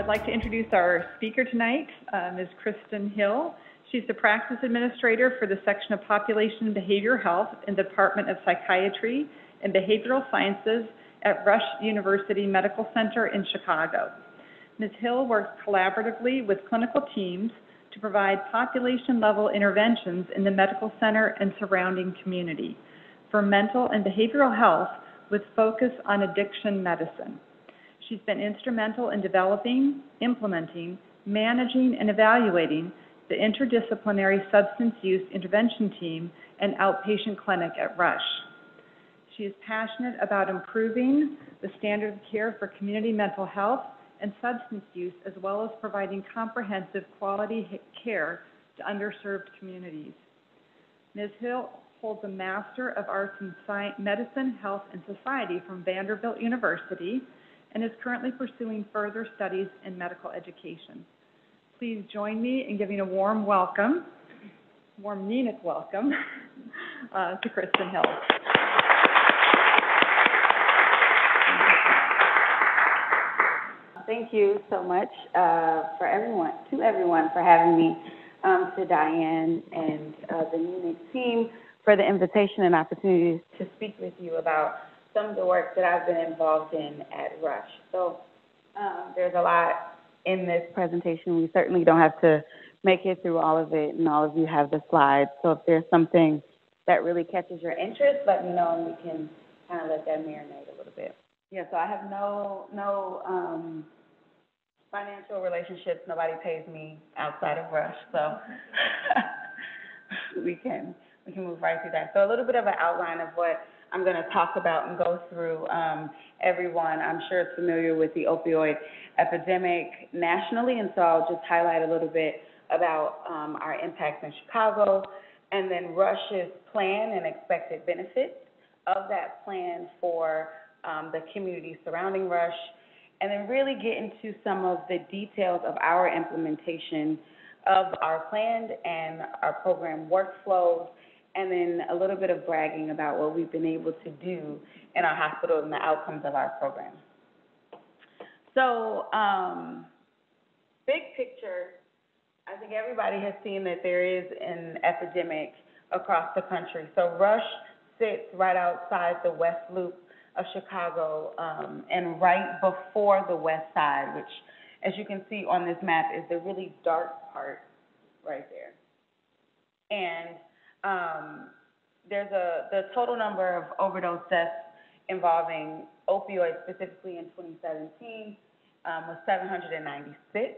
I'd like to introduce our speaker tonight, Ms. Kristin Hill. She's the practice administrator for the section of Population and Behavioral Health in the Department of Psychiatry and Behavioral Sciences at Rush University Medical Center in Chicago. Ms. Hill works collaboratively with clinical teams to provide population-level interventions in the medical center and surrounding community for mental and behavioral health with focus on addiction medicine. She's been instrumental in developing, implementing, managing, and evaluating the interdisciplinary substance use intervention team and outpatient clinic at Rush. She is passionate about improving the standard of care for community mental health and substance use, as well as providing comprehensive quality care to underserved communities. Ms. Hill holds a Master of Arts in Medicine, Health, and Society from Vanderbilt University and is currently pursuing further studies in medical education. Please join me in giving a warm welcome, warm NENIC welcome, to Kristin Hill. Thank you so much to everyone for having me, to Diane and the NENIC team for the invitation and opportunity to speak with you about some of the work that I've been involved in at Rush. So there's a lot in this presentation. We certainly don't have to make it through all of it, and all of you have the slides. So if there's something that really catches your interest, let me know, and we can kind of let that marinate a little bit. Yeah, so I have no financial relationships. Nobody pays me outside of Rush, so we can move right through that. So a little bit of an outline of what I'm going to talk about and go through. Everyone, I'm sure, is familiar with the opioid epidemic nationally, and so I'll just highlight a little bit about our impacts in Chicago, and then Rush's plan and expected benefits of that plan for the community surrounding Rush, and then really get into some of the details of our implementation of our plan and our program workflows, and then a little bit of bragging about what we've been able to do in our hospital and the outcomes of our program. So, big picture, I think everybody has seen that there is an epidemic across the country. So Rush sits right outside the West Loop of Chicago, and right before the West Side, which, as you can see on this map, is the really dark part right there. And there's the total number of overdose deaths involving opioids specifically in 2017 was 796.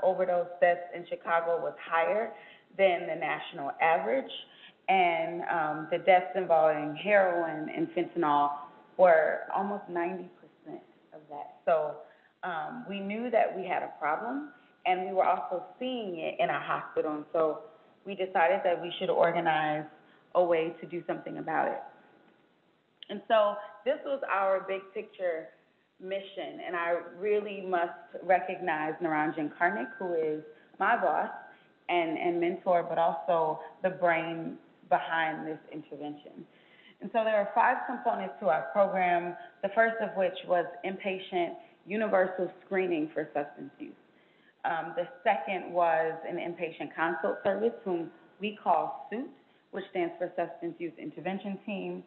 Overdose deaths in Chicago was higher than the national average, and the deaths involving heroin and fentanyl were almost 90% of that. So we knew that we had a problem, and we were also seeing it in our hospital, and so we decided that we should organize a way to do something about it. And so this was our big picture mission, and I really must recognize Naranjan Karnik, who is my boss and mentor, but also the brain behind this intervention. And so there are 5 components to our program, the first of which was inpatient universal screening for substance use. The second was an inpatient consult service, whom we call SUIT, which stands for Substance Use Intervention Team.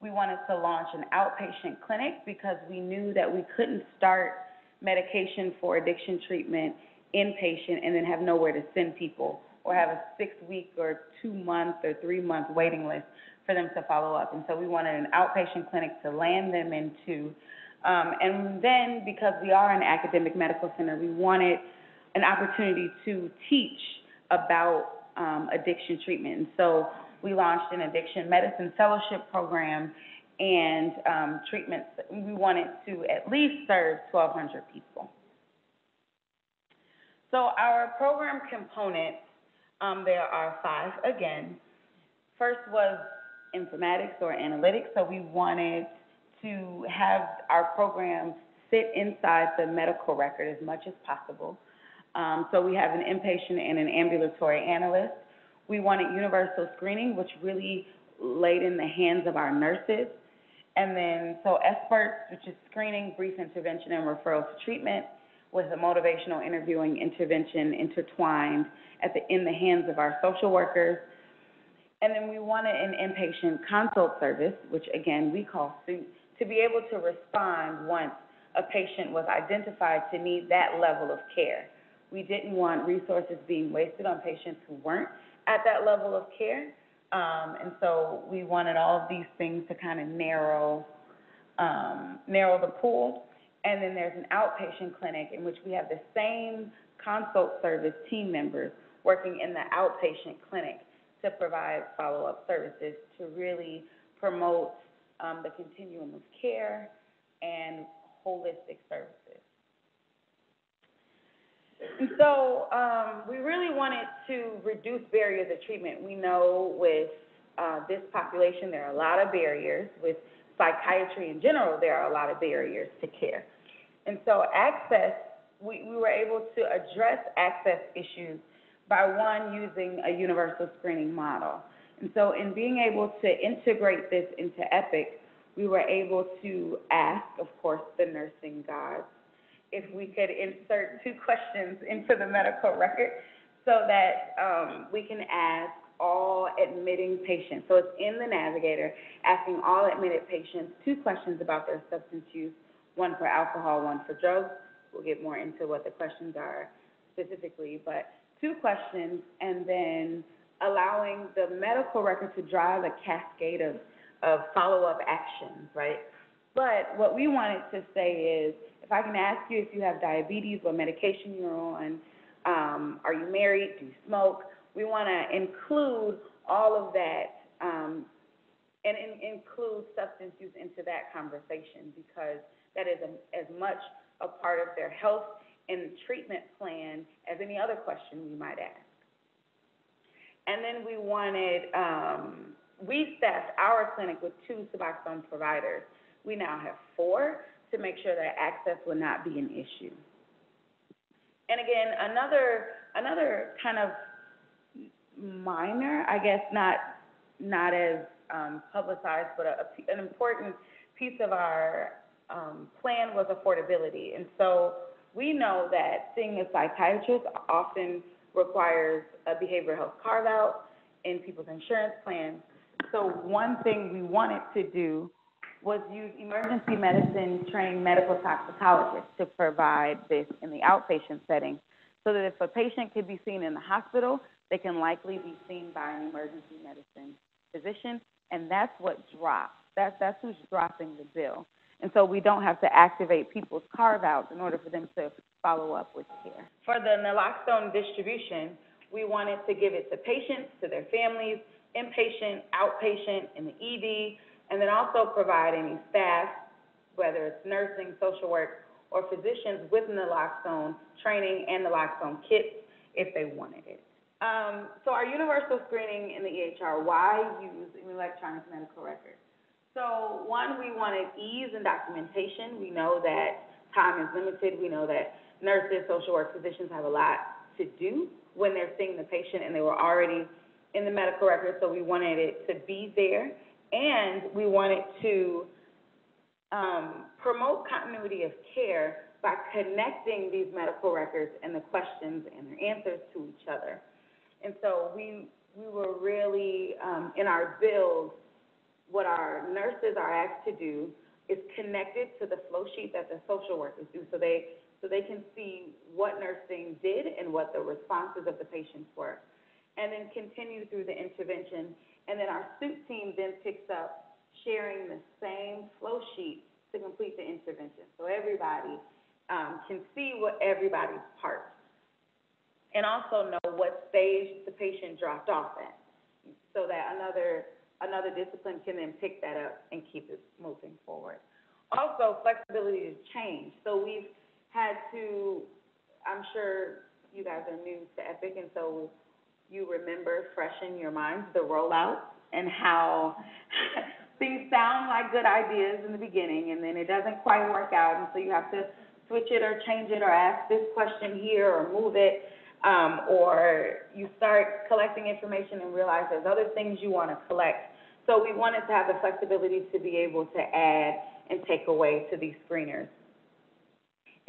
We wanted to launch an outpatient clinic because we knew that we couldn't start medication for addiction treatment inpatient and then have nowhere to send people, or have a 6-week or 2-month or 3-month waiting list for them to follow up. And so we wanted an outpatient clinic to land them into. And then, because we are an academic medical center, we wanted an opportunity to teach about addiction treatment. And so we launched an addiction medicine fellowship program and treatments. We wanted to at least serve 1,200 people. So our program components, there are 5 again. First was informatics or analytics. So we wanted to have our programs sit inside the medical record as much as possible. So we have an inpatient and an ambulatory analyst. We wanted universal screening, which really laid in the hands of our nurses. And then, so experts, which is screening, brief intervention, and referral to treatment. with the motivational interviewing intervention intertwined in the hands of our social workers. And then we wanted an inpatient consult service, which again we call SUIT, to be able to respond once a patient was identified to need that level of care. We didn't want resources being wasted on patients who weren't at that level of care. And so we wanted all of these things to kind of narrow the pool. And then there's an outpatient clinic in which we have the same consult service team members working in the outpatient clinic to provide follow-up services to really promote the continuum of care and holistic services. And so we really wanted to reduce barriers of treatment. We know with this population there are a lot of barriers. With psychiatry in general, there are a lot of barriers to care. And so access, we were able to address access issues by, one, using a universal screening model. And so in being able to integrate this into EPIC, we were able to ask, of course, the nursing gods, if we could insert 2 questions into the medical record so that we can ask all admitting patients. So it's in the Navigator, asking all admitted patients 2 questions about their substance use, 1 for alcohol, 1 for drugs. We'll get more into what the questions are specifically, but 2 questions, and then allowing the medical record to drive a cascade of follow-up actions, right? But what we wanted to say is, if I can ask you if you have diabetes, what medication you're on, are you married, do you smoke? We want to include all of that and include substance use into that conversation, because that is as much a part of their health and treatment plan as any other question we might ask. And then we wanted, we staffed our clinic with 2 Suboxone providers. We now have 4 to make sure that access would not be an issue. And again, another kind of minor, I guess not as publicized, but an important piece of our plan was affordability. And so we know that seeing a psychiatrist often requires a behavioral health carve-out in people's insurance plans. So one thing we wanted to do was use emergency medicine trained medical toxicologists to provide this in the outpatient setting, so that if a patient could be seen in the hospital, they can likely be seen by an emergency medicine physician, and that's what drops. That's who's dropping the bill. And so we don't have to activate people's carve-outs in order for them to follow up with care. For the naloxone distribution, we wanted to give it to patients, to their families, inpatient, outpatient, in the ED, and then also provide any staff, whether it's nursing, social work, or physicians with naloxone training and naloxone kits if they wanted it. So our universal screening in the EHR, why use an electronic medical record? So one, we wanted ease in documentation. We know that time is limited. We know that nurses, social work, physicians have a lot to do when they're seeing the patient, and they were already in the medical record, so we wanted it to be there. And we wanted to promote continuity of care by connecting these medical records and the questions and their answers to each other. And so we were really, in our build, what our nurses are asked to do is connected to the flow sheet that the social workers do, so they can see what nursing did and what the responses of the patients were, and then continue through the intervention. And then our SUIT team then picks up sharing the same flow sheet to complete the intervention, so everybody can see what everybody's part, and also know what stage the patient dropped off at, so that another discipline can then pick that up and keep it moving forward. Also, flexibility to change. So we've had to, I'm sure you guys are new to EPIC, and so you remember fresh in your minds the rollout and how things sound like good ideas in the beginning, and then it doesn't quite work out, and so you have to switch it or change it or ask this question here or move it. Or you start collecting information and realize there's other things you want to collect. So we wanted to have the flexibility to be able to add and take away to these screeners.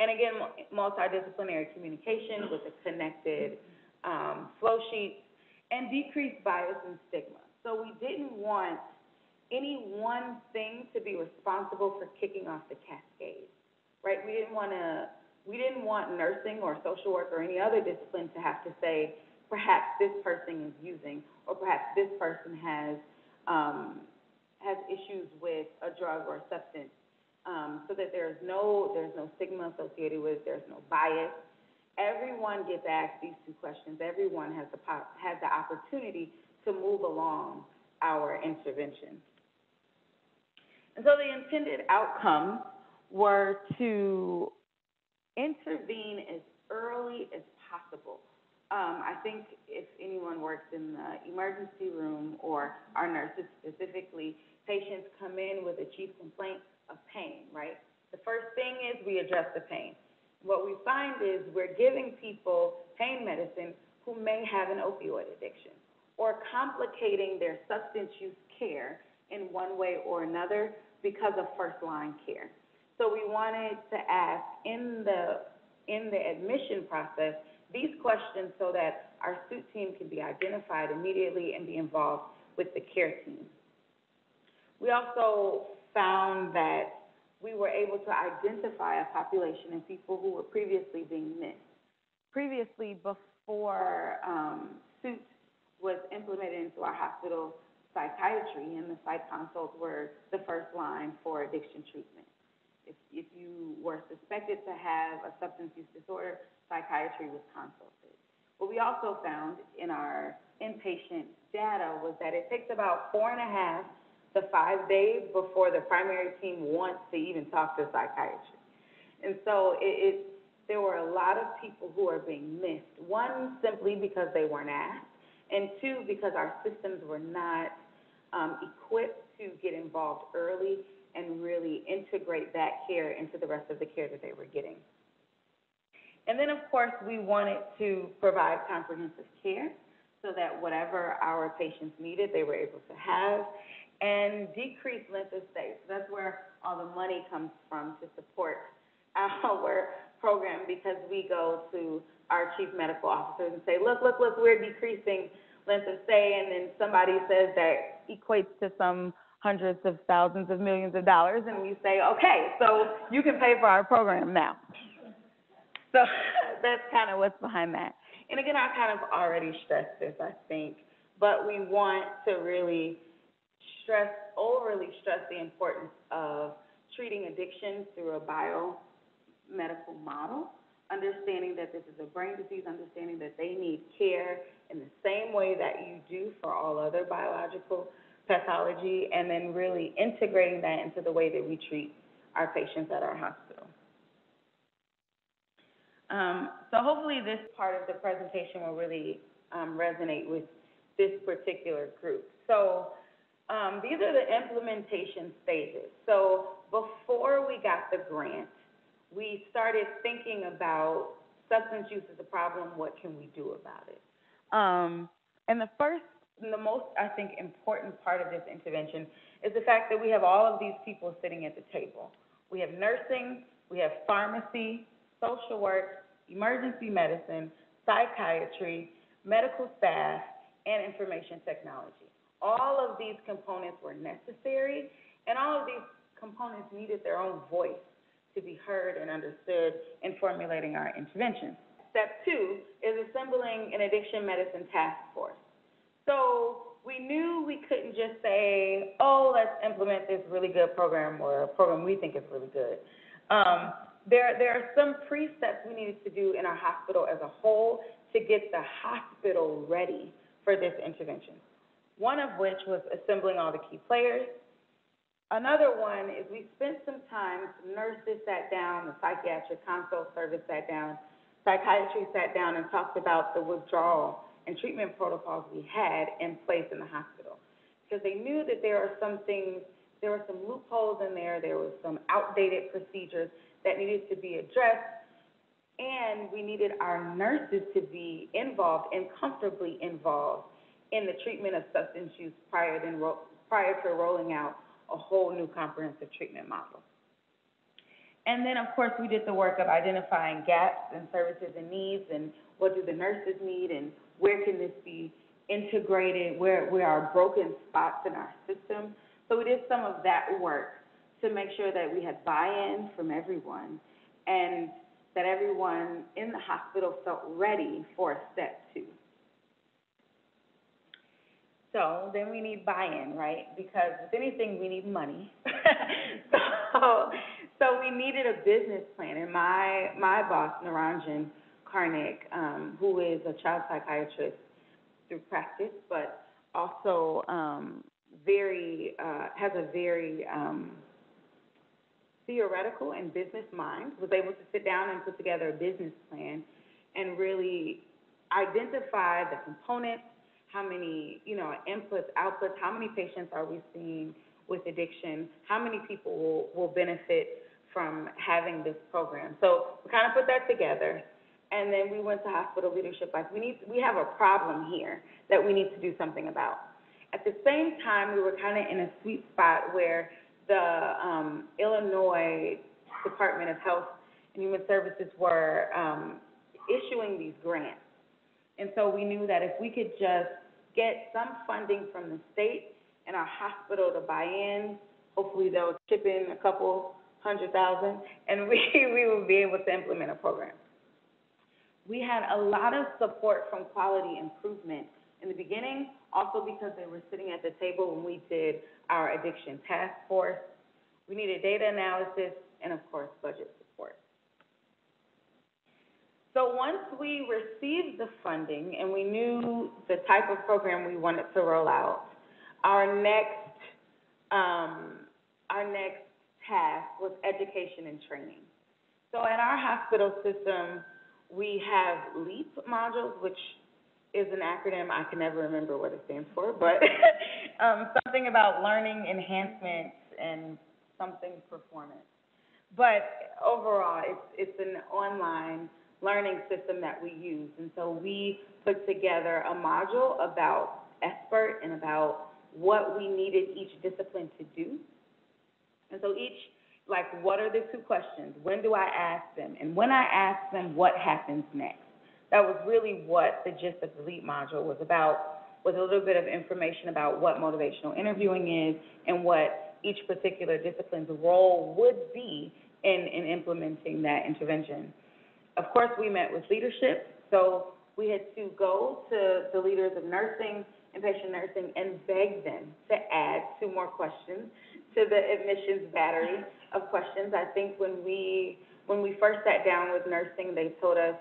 And again, multidisciplinary communication with a connected flow sheet, and decreased bias and stigma. So we didn't want any one thing to be responsible for kicking off the cascade, right? We didn't want nursing or social work or any other discipline to have to say, perhaps this person is using, or perhaps this person has issues with a drug or a substance, so that there's no stigma associated with it, there's no bias. Everyone gets asked these two questions. Everyone has the opportunity to move along our intervention. And so the intended outcomes were to intervene as early as possible. I think if anyone works in the emergency room, or our nurses specifically, patients come in with a chief complaint of pain, right? The first thing is we address the pain. What we find is we're giving people pain medicine who may have an opioid addiction, or complicating their substance use care in one way or another because of first-line care. So we wanted to ask in the admission process these questions so that our suit team can be identified immediately and be involved with the care team. We also found that we were able to identify a population of people who were previously being missed. Previously, before suit was implemented into our hospital psychiatry, and the psych consults were the first line for addiction treatment. If you were suspected to have a substance use disorder, psychiatry was consulted. What we also found in our inpatient data was that it takes about 4.5 to 5 days before the primary team wants to even talk to a psychiatrist. And so there were a lot of people who are being missed. One, simply because they weren't asked, and two, because our systems were not equipped to get involved early and really integrate that care into the rest of the care that they were getting. And then, of course, we wanted to provide comprehensive care so that whatever our patients needed, they were able to have, and decrease length of stay. So that's where all the money comes from to support our program, because we go to our chief medical officers and say, look, we're decreasing length of stay, and then somebody says that equates to some hundreds of thousands of millions of dollars, and we say, okay, so you can pay for our program now. So that's kind of what's behind that. And again, I kind of already stressed this, I think, but we want to really overly stress the importance of treating addiction through a biomedical model, understanding that this is a brain disease, understanding that they need care in the same way that you do for all other biological pathology, and then really integrating that into the way that we treat our patients at our hospital. So hopefully this part of the presentation will really resonate with this particular group. So these are the implementation stages. So before we got the grant, we started thinking about substance use as a problem, what can we do about it? And the first and the most, I think, important part of this intervention is the fact that we have all of these people sitting at the table. We have nursing, we have pharmacy, social work, emergency medicine, psychiatry, medical staff, and information technology. All of these components were necessary, and all of these components needed their own voice to be heard and understood in formulating our intervention. Step 2 is assembling an addiction medicine task force. So we knew we couldn't just say, oh, let's implement this really good program, or a program we think is really good. There are some pre-steps we needed to do in our hospital as a whole to get the hospital ready for this intervention. One of which was assembling all the key players. Another one is we spent some time, nurses sat down, the psychiatric consult service sat down, psychiatry sat down and talked about the withdrawal and treatment protocols we had in place in the hospital. Because they knew that there are some things, there were some loopholes in there were some outdated procedures that needed to be addressed, and we needed our nurses to be involved and comfortably involved in the treatment of substance use prior to rolling out a whole new comprehensive treatment model. And then, of course, we did the work of identifying gaps in services and needs, and what do the nurses need, and where can this be integrated, where are broken spots in our system. So we did some of that work to make sure that we had buy-in from everyone, and that everyone in the hospital felt ready for step 2. So then we need buy-in, right? Because with anything, we need money. So we needed a business plan. And my boss, Naranjan Karnik, who is a child psychiatrist through practice, but also has a very theoretical and business mind, was able to sit down and put together a business plan and really identify the components, how many, inputs, outputs, how many patients are we seeing with addiction, how many people will benefit from having this program. So we kind of put that together, and then we went to hospital leadership like, we have a problem here that we need to do something about. At the same time, we were kind of in a sweet spot where the Illinois Department of Health and Human Services were issuing these grants. And so we knew that if we could just get some funding from the state and our hospital to buy in, hopefully they'll chip in a couple $100,000, and we will be able to implement a program. We had a lot of support from quality improvement in the beginning, also because they were sitting at the table when we did our addiction task force. We needed data analysis and, of course, budget support. So once we received the funding and we knew the type of program we wanted to roll out, our next task was education and training. So at our hospital system, we have LEAP modules, which is an acronym. I can never remember what it stands for, but something about learning enhancement and something performance. But overall, it's an online learning system that we use. And so we put together a module about SBIRT and about what we needed each discipline to do. And so what are the 2 questions? When do I ask them? And when I ask them, what happens next? That was really what the gist of the LEAP module was about, with a little bit of information about what motivational interviewing is and what each particular discipline's role would be in implementing that intervention. Of course, we met with leadership, so we had to go to the leaders of nursing, inpatient nursing, and beg them to add 2 more questions to the admissions battery of questions. I think when we first sat down with nursing, they told us,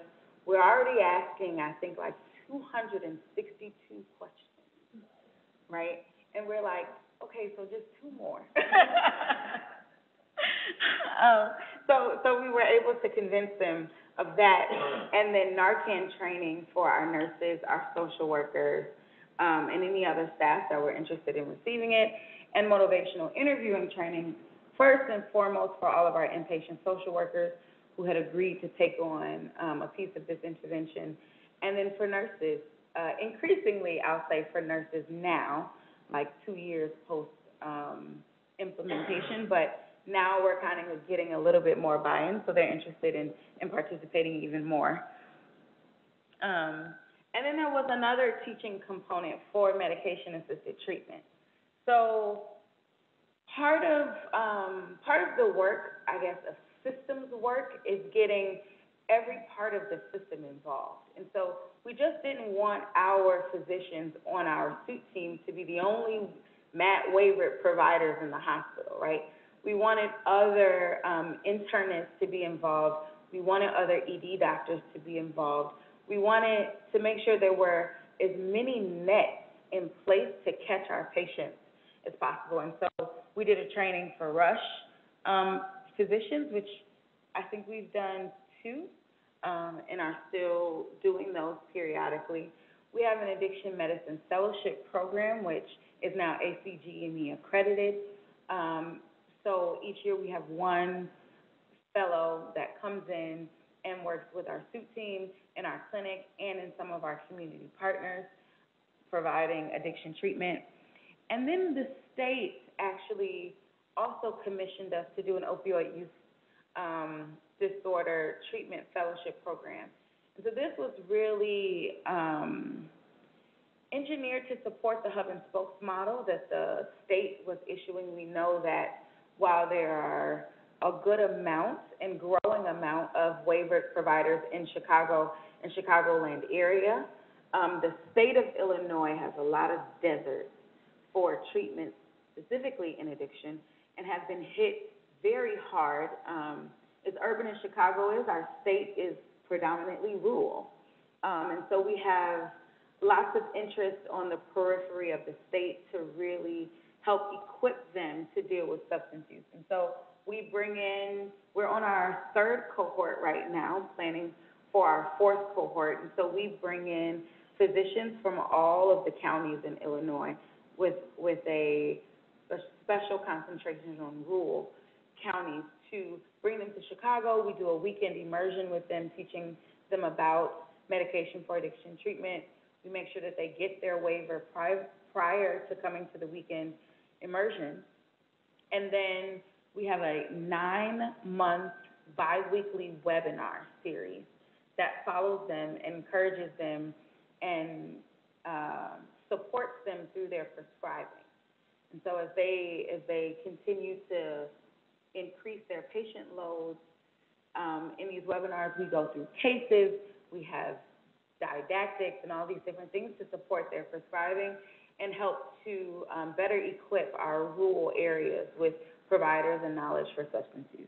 we're already asking, I think, like 262 questions, right? And we're like, okay, so just 2 more. So we were able to convince them of that, and then Narcan training for our nurses, our social workers, and any other staff that were interested in receiving it, and motivational interviewing training, first and foremost for all of our inpatient social workers who had agreed to take on a piece of this intervention, and then for nurses, increasingly, I'll say for nurses now, like 2 years post implementation, but now we're kind of getting a little bit more buy-in, so they're interested in participating even more. And then there was another teaching component for medication-assisted treatment. So part of the work, I guess, of systems work is getting every part of the system involved. And so we just didn't want our physicians on our suit team to be the only MAT-waivered providers in the hospital, right? We wanted other internists to be involved. We wanted other ED doctors to be involved. We wanted to make sure there were as many nets in place to catch our patients as possible. And so we did a training for rush physicians, which I think we've done 2 and are still doing those periodically. We have an addiction medicine fellowship program, which is now ACGME accredited. So each year we have 1 fellow that comes in and works with our suit team in our clinic and in some of our community partners, providing addiction treatment. And then the state actually also commissioned us to do an opioid use disorder treatment fellowship program. And so this was really engineered to support the hub and spokes model that the state was issuing. We know that while there are a good amount and growing amount of waivered providers in Chicago and Chicagoland area, the state of Illinois has a lot of desert for treatment, specifically in addiction, and has been hit very hard. As urban as Chicago is, our state is predominantly rural. And so we have lots of interest on the periphery of the state to really help equip them to deal with substance use. And so we bring in, we're on our third cohort right now, planning for our fourth cohort. And so we bring in physicians from all of the counties in Illinois with a special concentration on rural counties to bring them to Chicago. We do a weekend immersion with them, teaching them about medication for addiction treatment. We make sure that they get their waiver prior to coming to the weekend immersion. And then we have a 9-month bi-weekly webinar series that follows them, encourages them, and supports them through their prescribing. And so as they continue to increase their patient loads, in these webinars we go through cases, we have didactics and all these different things to support their prescribing and help to better equip our rural areas with providers and knowledge for substance use.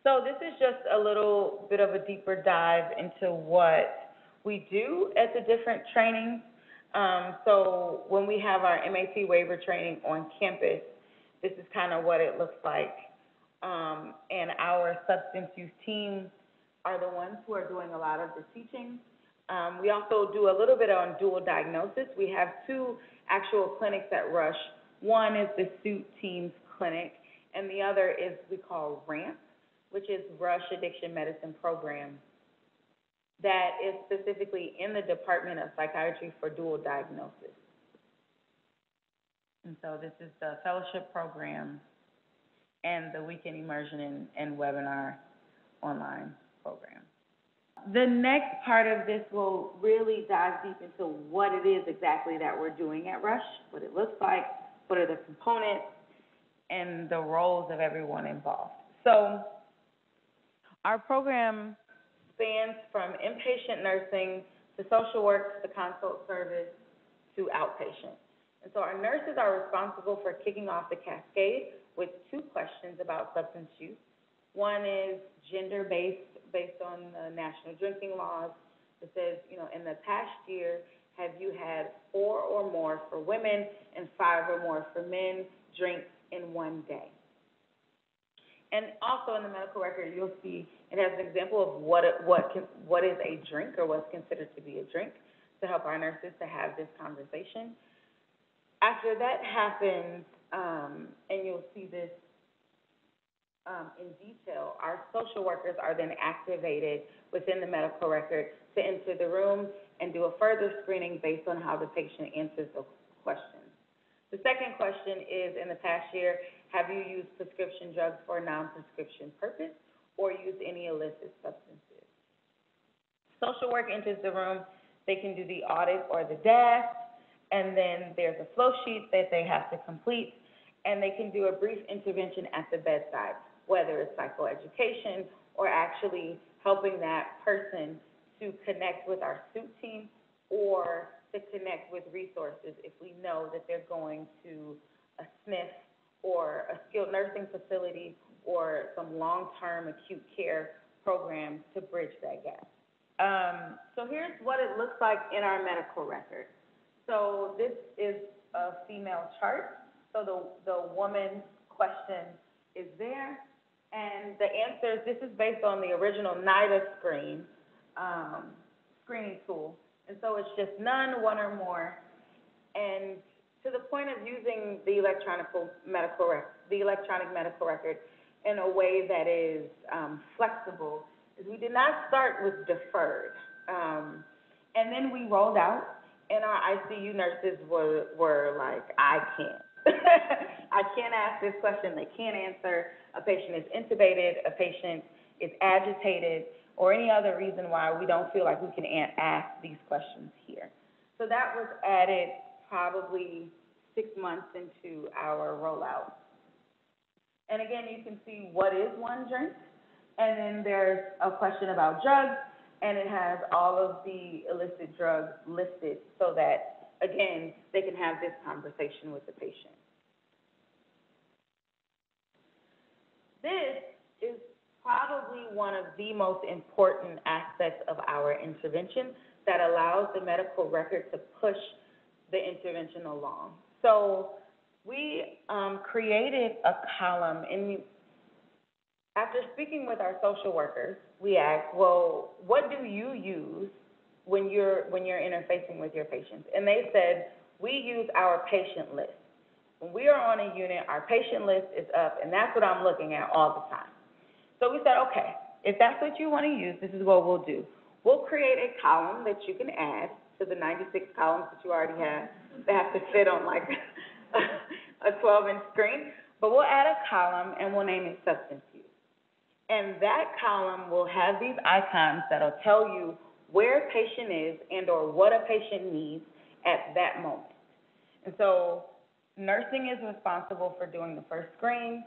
So this is just a little bit of a deeper dive into what we do at the different trainings. So when we have our MAT waiver training on campus, this is kind of what it looks like. And our substance use team are the ones who are doing a lot of the teaching. We also do a little bit on dual diagnosis. We have 2 actual clinics at Rush. One is the SUIT team's clinic, and the other is we call RAMP, which is Rush Addiction Medicine Program, that is specifically in the Department of Psychiatry for dual diagnosis. And so this is the fellowship program and the weekend immersion and webinar online program. The next part of this will really dive deep into what it is exactly that we're doing at Rush, what it looks like, what are the components, and the roles of everyone involved. So our program spans from inpatient nursing to social work to consult service to outpatient. And so our nurses are responsible for kicking off the cascade with 2 questions about substance use. One is gender-based, based on the national drinking laws. It says, in the past year, have you had 4 or more for women and 5 or more for men drinks in one day? And also in the medical record, you'll see it has an example of what is a drink or what's considered to be a drink to help our nurses to have this conversation. After that happens, and you'll see this in detail, our social workers are then activated within the medical record to enter the room and do a further screening based on how the patient answers the questions. The second question is, in the past year, have you used prescription drugs for a non-prescription purpose or used any illicit substances? Social work enters the room. They can do the audit or the DAS, and then there's a flow sheet that they have to complete, and they can do a brief intervention at the bedside, whether it's psychoeducation or actually helping that person to connect with our SUIT team or to connect with resources if we know that they're going to a SNF or a skilled nursing facility or some long-term acute care program to bridge that gap. So here's what it looks like in our medical record. So this is a female chart. So the woman's question is there, and the answers, this is based on the original NIDA screening tool. And so it's just none, 1 or more. And to the point of using the electronic medical record in a way that is flexible, is we did not start with deferred. And then we rolled out, and our ICU nurses were like, I can't. I can't ask this question, they can't answer, a patient is intubated, a patient is agitated, or any other reason why we don't feel like we can ask these questions here. So that was added probably 6 months into our rollout. And again, you can see what is one drink, and then there's a question about drugs, and it has all of the illicit drugs listed so that, again, they can have this conversation with the patient. This is probably one of the most important aspects of our intervention that allows the medical record to push the intervention along. So we created a column, and after speaking with our social workers, we asked, well, what do you use when you're interfacing with your patients? And they said, we use our patient list. When we are on a unit, our patient list is up, and that's what I'm looking at all the time. So we said, okay, if that's what you want to use, this is what we'll do. We'll create a column that you can add to the 96 columns that you already have. They have to fit on like a 12-inch screen. But we'll add a column, and we'll name it substance use. And that column will have these icons that'll tell you where a patient is and or what a patient needs at that moment. And so nursing is responsible for doing the first screen.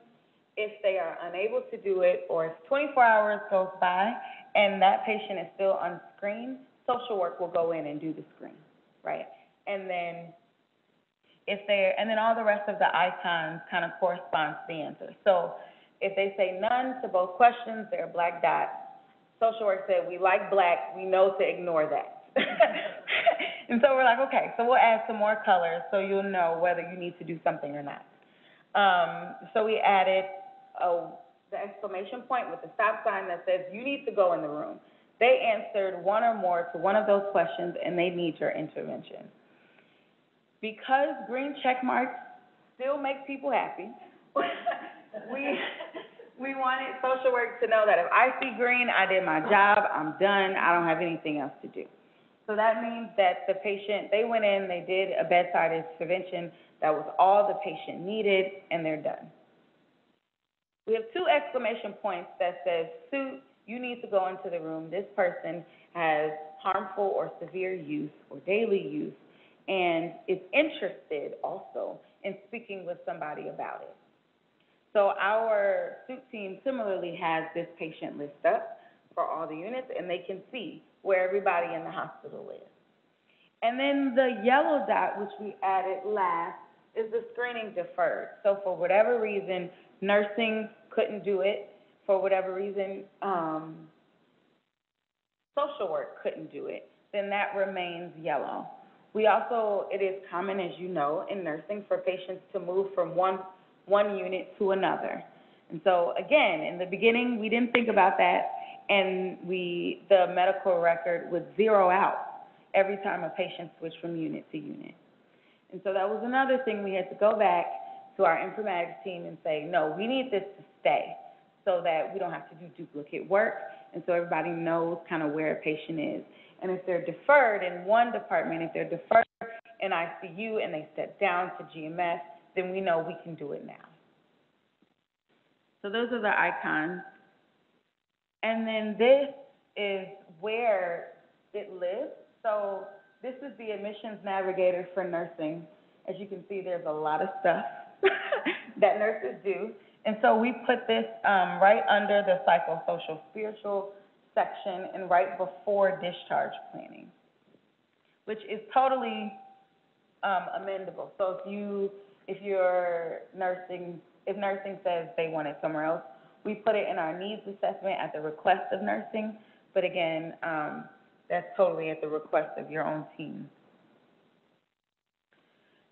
If they are unable to do it, or if 24 hours goes by and that patient is still unscreened, social work will go in and do the screen, right? And then and then all the rest of the icons kind of correspond to the answer. So if they say none to both questions, they're black dots. Social work said, we like black, we know to ignore that. And so we're like, okay, so we'll add some more colors so you'll know whether you need to do something or not. So we added the exclamation point with the stop sign that says, you need to go in the room. They answered one or more to one of those questions, and they need your intervention. Because green check marks still make people happy, we wanted social work to know that if I see green, I did my job, I'm done, I don't have anything else to do. So that means that the patient, they went in, they did a bedside intervention, that was all the patient needed, and they're done. We have 2 exclamation points that says, Sue, you need to go into the room. This person has harmful or severe use or daily use, and is interested also in speaking with somebody about it. So our suit team similarly has this patient list up for all the units, and they can see where everybody in the hospital is. And then the yellow dot, which we added last, is the screening deferred. So for whatever reason, nursing couldn't do it. For whatever reason, social work couldn't do it. Then that remains yellow. We also, it is common, as you know, in nursing for patients to move from one unit to another. And so again, in the beginning, we didn't think about that, and the medical record would zero out every time a patient switched from unit to unit. And so that was another thing we had to go back to our informatics team and say, no, we need this to stay so that we don't have to do duplicate work, and so everybody knows kind of where a patient is. And if they're deferred in one department, if they're deferred in ICU and they step down to GMS, then we know we can do it now. So those are the icons. And then this is where it lives. So this is the admissions navigator for nursing. As you can see, there's a lot of stuff that nurses do. And so we put this right under the psychosocial spiritual section and right before discharge planning, which is totally amendable. So if nursing says they want it somewhere else, we put it in our needs assessment at the request of nursing. But again, that's totally at the request of your own team.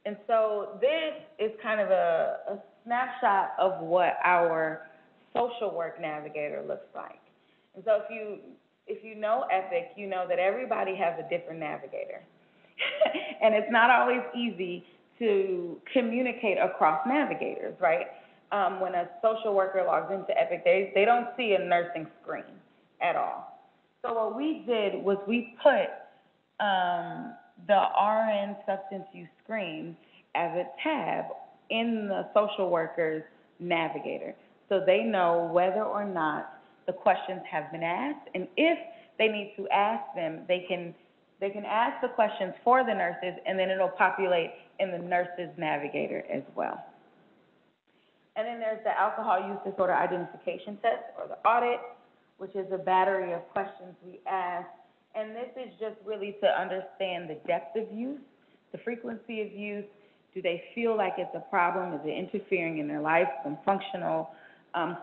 And so this is kind of a snapshot of what our social work navigator looks like. And so if you know Epic, you know that everybody has a different navigator. And it's not always easy to communicate across navigators, right? When a social worker logs into Epic, they don't see a nursing screen at all. So what we did was we put the RN substance use screen as a tab in the social worker's Navigator. So they know whether or not the questions have been asked, and if they need to ask them, they can ask the questions for the nurses, and then it'll populate in the nurses' Navigator as well. And then there's the alcohol use disorder identification test, or the audit, which is a battery of questions we ask. And this is just really to understand the depth of use, the frequency of use. Do they feel like it's a problem? Is it interfering in their life? Some functional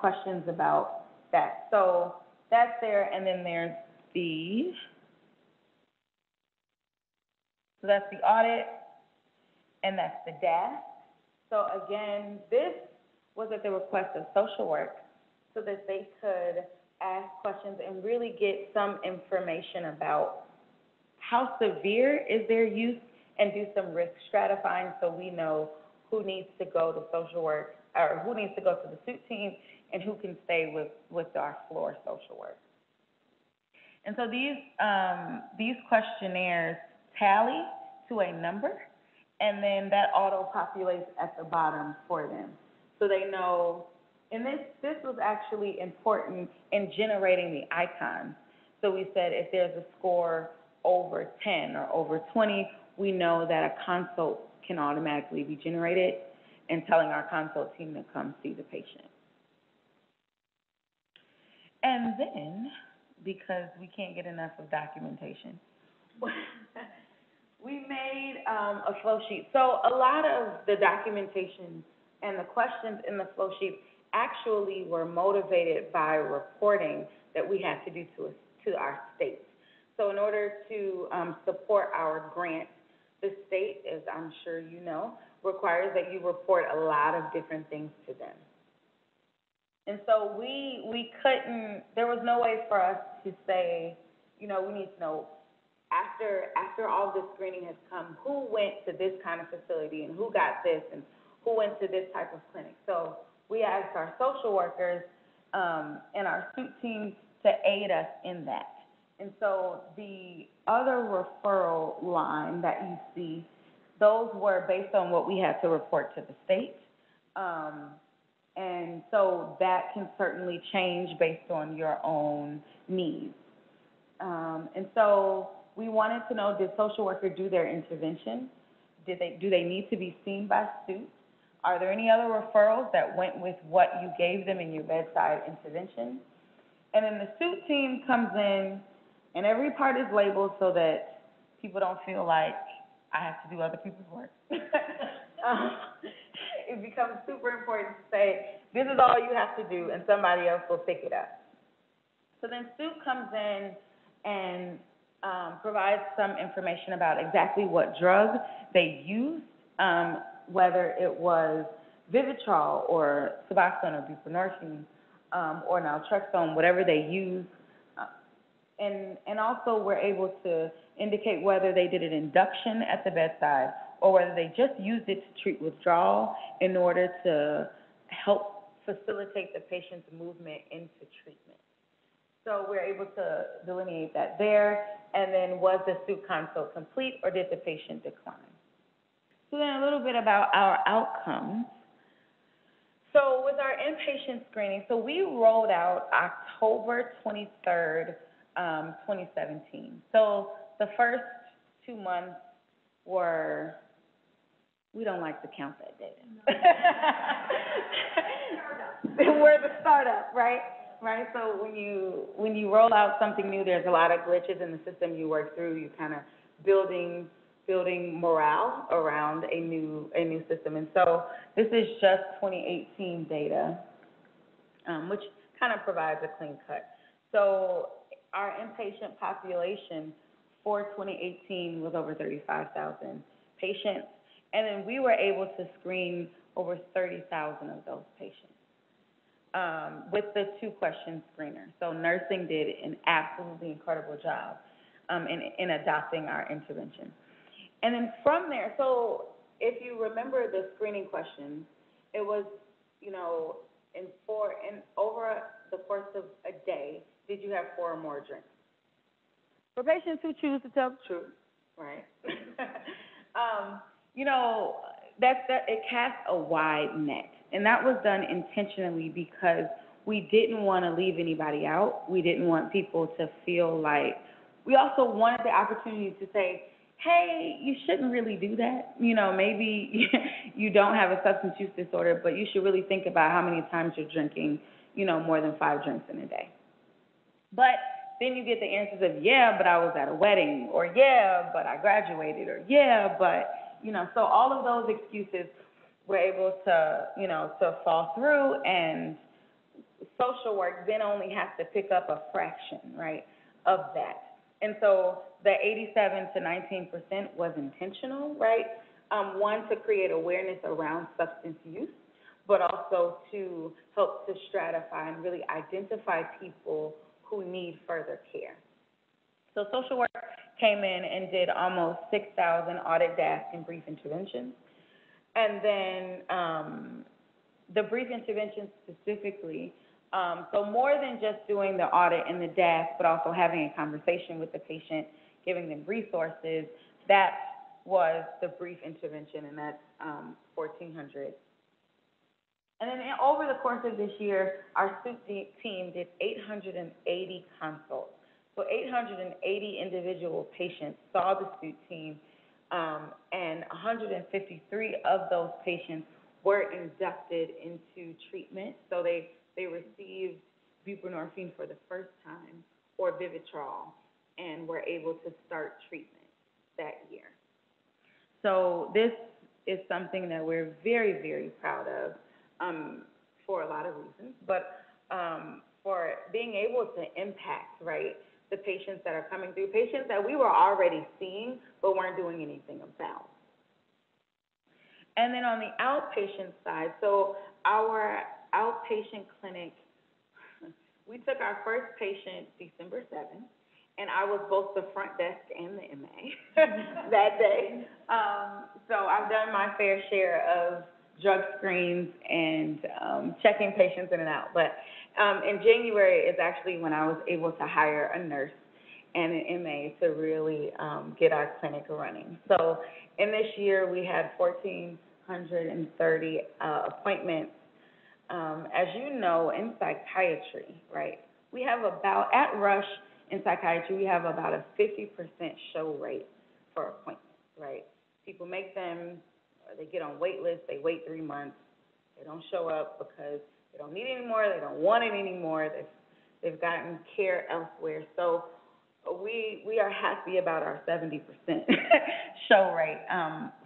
questions about that. So that's there, and then there's so that's the audit, and that's the DAS. So again, this was at the request of social work so that they could ask questions and really get some information about how severe is their use and do some risk stratifying so we know who needs to go to social work or who needs to go to the suit team and who can stay with our floor social work. And so these questionnaires tally to a number, and then that auto-populates at the bottom for them. So they know, and this was actually important in generating the icons. So we said if there's a score over 10 or over 20, we know that a consult can automatically be generated and telling our consult team to come see the patient. And then, because we can't get enough of documentation, we made a flow sheet. So a lot of the documentation and the questions in the flow sheet actually were motivated by reporting that we had to do to our state. So in order to support our grant, the state, as I'm sure you know, requires that you report a lot of different things to them. And so we couldn't, there was no way for us to say, you know, we need to know after all this screening has come, who went to this kind of facility and who got this and who went to this type of clinic. So we asked our social workers and our suit teams to aid us in that. And so the other referral line that you see, those were based on what we had to report to the state. And so that can certainly change based on your own needs. And so we wanted to know, did social worker do their intervention? Do they need to be seen by suit? Are there any other referrals that went with what you gave them in your bedside intervention? And then the suit team comes in, and every part is labeled so that people don't feel like I have to do other people's work. It becomes super important to say, this is all you have to do, and somebody else will pick it up. So then suit comes in and provides some information about exactly what drug they used, whether it was Vivitrol or Suboxone or buprenorphine or naltrexone, whatever they used. And also we're able to indicate whether they did an induction at the bedside or whether they just used it to treat withdrawal in order to help facilitate the patient's movement into treatment. So we're able to delineate that there. And then was the suit consult complete or did the patient decline? So then a little bit about our outcomes. So with our inpatient screening, so we rolled out October 23rd, 2017. So the first 2 months were, we don't like to count that data. We're the startup, right? Right. So when you roll out something new, there's a lot of glitches in the system you work through. You kind of building morale around a new system. And so this is just 2018 data, which kind of provides a clean cut. So our inpatient population for 2018 was over 35,000 patients, and then we were able to screen over 30,000 of those patients with the 2-question screener. So nursing did an absolutely incredible job in adopting our intervention. And then from there, so if you remember the screening questions, it was, you know, over the course of a day, did you have 4 or more drinks? For patients who choose to tell the truth, right? You know, it cast a wide net, and that was done intentionally because we didn't want to leave anybody out. We didn't want people to feel like, we also wanted the opportunity to say, hey, you shouldn't really do that. You know, maybe you don't have a substance use disorder, but you should really think about how many times you're drinking, you know, more than 5 drinks in a day. But then you get the answers of, yeah, but I was at a wedding, or yeah, but I graduated, or yeah, but, you know, so all of those excuses were able to, you know, to fall through, and social work then only has to pick up a fraction, right, of that. And so the 87 to 19% was intentional, right? One, to create awareness around substance use, but also to help to stratify and really identify people who need further care. So social work came in and did almost 6,000 audit, DASC, and brief interventions. And then the brief interventions specifically, so more than just doing the audit and the DASC, but also having a conversation with the patient, giving them resources, that was the brief intervention, and that's 1,400. And then over the course of this year, our SUIT team did 880 consults. So 880 individual patients saw the SUIT team, and 153 of those patients were inducted into treatment. So they received buprenorphine for the first time, or Vivitrol, and were able to start treatment that year. So this is something that we're very, very proud of, for a lot of reasons, but for being able to impact, right, the patients that are coming through, patients that we were already seeing but weren't doing anything about. And then on the outpatient side, so our outpatient clinic, we took our first patient December 7th, and I was both the front desk and the MA that day. So I've done my fair share of drug screens and checking patients in and out. But in January is actually when I was able to hire a nurse and an MA to really get our clinic running. So in this year, we had 1,430 appointments. As you know, in psychiatry, right, we have about, at Rush in psychiatry, we have about a 50% show rate for appointments, right? People make them, they get on wait lists, they wait 3 months, they don't show up because they don't need it anymore, they don't want it anymore, they've gotten care elsewhere. So we are happy about our 70% show rate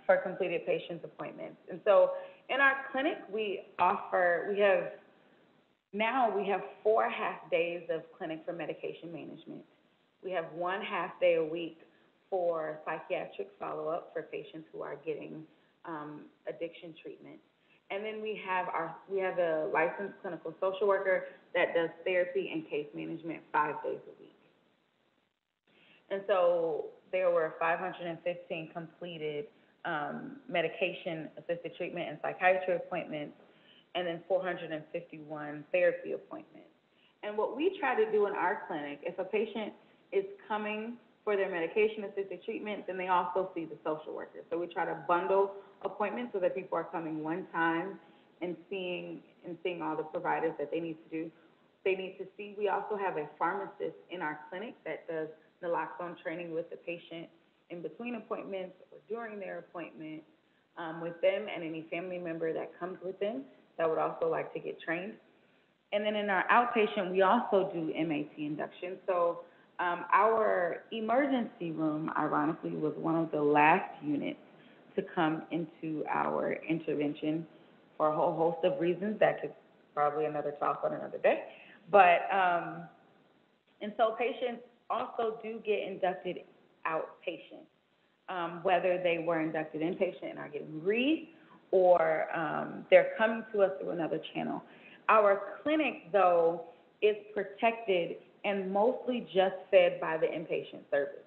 for completed patients' appointments. And so in our clinic, we have 4 half days of clinic for medication management. We have 1 half day a week for psychiatric follow-up for patients who are getting addiction treatment. And then we have a licensed clinical social worker that does therapy and case management 5 days a week. And so there were 515 completed medication-assisted treatment and psychiatry appointments, and then 451 therapy appointments. And what we try to do in our clinic, if a patient is coming for their medication-assisted treatment, then they also see the social worker. So we try to bundle appointments so that people are coming one time and seeing all the providers that they need to see. We also have a pharmacist in our clinic that does naloxone training with the patient in between appointments or during their appointment with them and any family member that comes with them that would also like to get trained. And then in our outpatient, we also do MAT induction. So our emergency room, ironically, was one of the last units to come into our intervention for a whole host of reasons that could probably another talk on another day. But, and so patients also do get inducted outpatient, whether they were inducted inpatient and are getting read, or they're coming to us through another channel. Our clinic, though, is protected and mostly just fed by the inpatient service.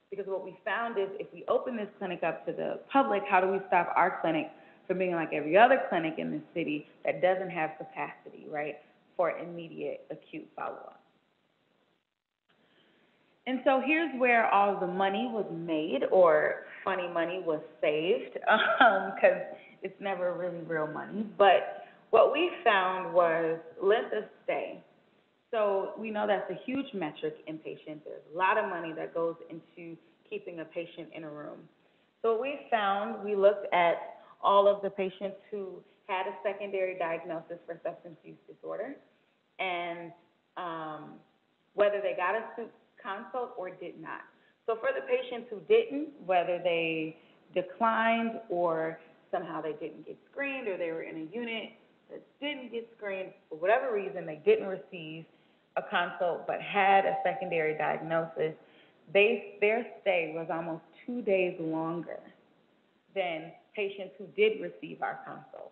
Because what we found is if we open this clinic up to the public, how do we stop our clinic from being like every other clinic in the city that doesn't have capacity, right, for immediate acute follow-up? And so here's where all the money was made, or funny money was saved, because it's never really real money. But what we found was length of stay. So we know that's a huge metric in patients. There's a lot of money that goes into keeping a patient in a room. So what we found, we looked at all of the patients who had a secondary diagnosis for substance use disorder, and whether they got a consult or did not. So for the patients who didn't, whether they declined or somehow they didn't get screened, or they were in a unit that didn't get screened, for whatever reason they didn't receive a consult but had a secondary diagnosis, their stay was almost 2 days longer than patients who did receive our consult.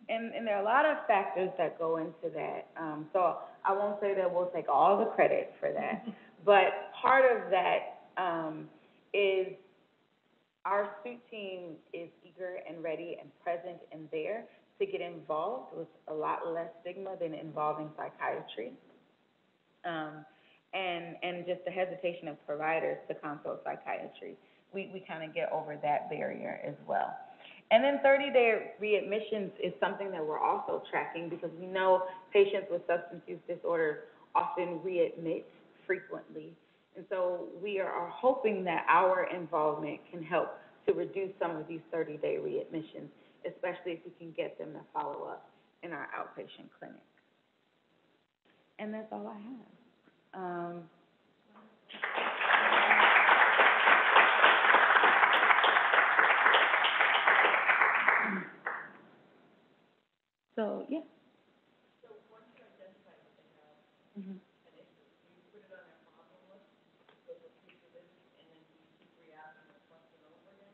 And there are a lot of factors that go into that. So I won't say that we'll take all the credit for that, but part of that is our suit team is eager and ready and present and there to get involved with a lot less stigma than involving psychiatry. And just the hesitation of providers to consult psychiatry. We kind of get over that barrier as well. And then 30-day readmissions is something that we're also tracking, because we know patients with substance use disorders often readmit frequently. And so we are hoping that our involvement can help to reduce some of these 30-day readmissions, especially if we can get them to follow up in our outpatient clinic. And that's all I have. So, yeah. So once you identify that they have an issue, do you put it on their problem list with a future visit, and then you keep re-asking the question over again?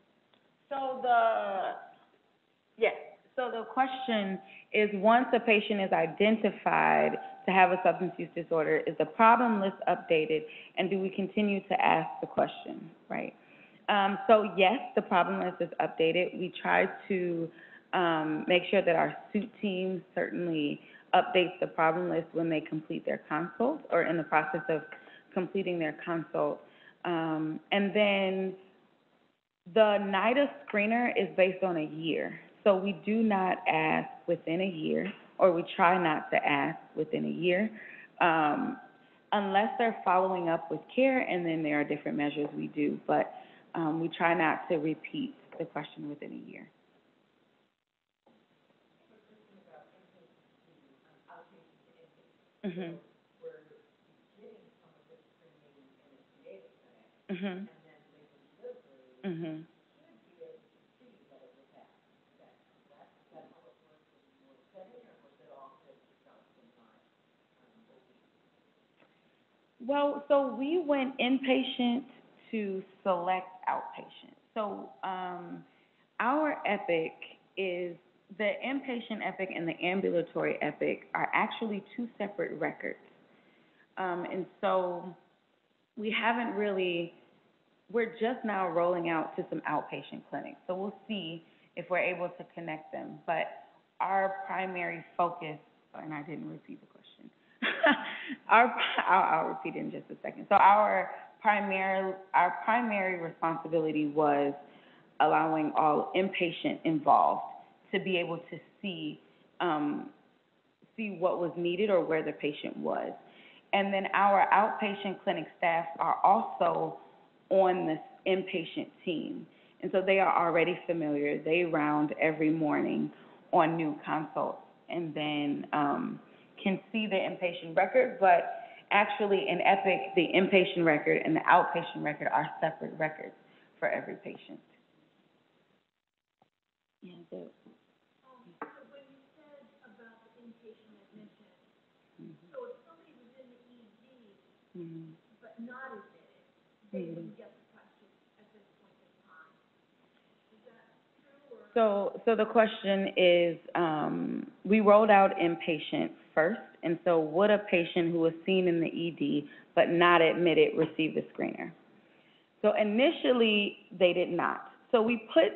So the question is, once a patient is identified to have a substance use disorder, is the problem list updated, and do we continue to ask the question, right? So yes, the problem list is updated. We try to make sure that our suit team certainly updates the problem list when they complete their consult or in the process of completing their consult. And then the NIDA screener is based on a year. So we do not ask within a year, or we try not to ask within a year, unless they're following up with care, and then there are different measures we do. But we try not to repeat the question within a year. Mm-hmm. Mm-hmm. Mm-hmm. Well, so we went inpatient to select outpatient. So our EPIC is, the inpatient EPIC and the ambulatory EPIC are actually two separate records. And so we haven't really, we're just now rolling out to some outpatient clinics. So we'll see if we're able to connect them. But our primary focus, and I didn't repeat the question. I'll repeat it in just a second. So our primary responsibility was allowing all inpatient involved to be able to see what was needed or where the patient was. And then our outpatient clinic staff are also on this inpatient team. And so they are already familiar. They round every morning on new consults, and then can see the inpatient record. But actually in EPIC, the inpatient record and the outpatient record are separate records for every patient. Yeah, so when you said about the inpatient admission, so if somebody was in the ED but not admitted, they wouldn't get the question at this point in time. Is that true? Or? So the question is, we rolled out inpatient first, and so would a patient who was seen in the ED but not admitted receive the screener? So initially they did not. So we put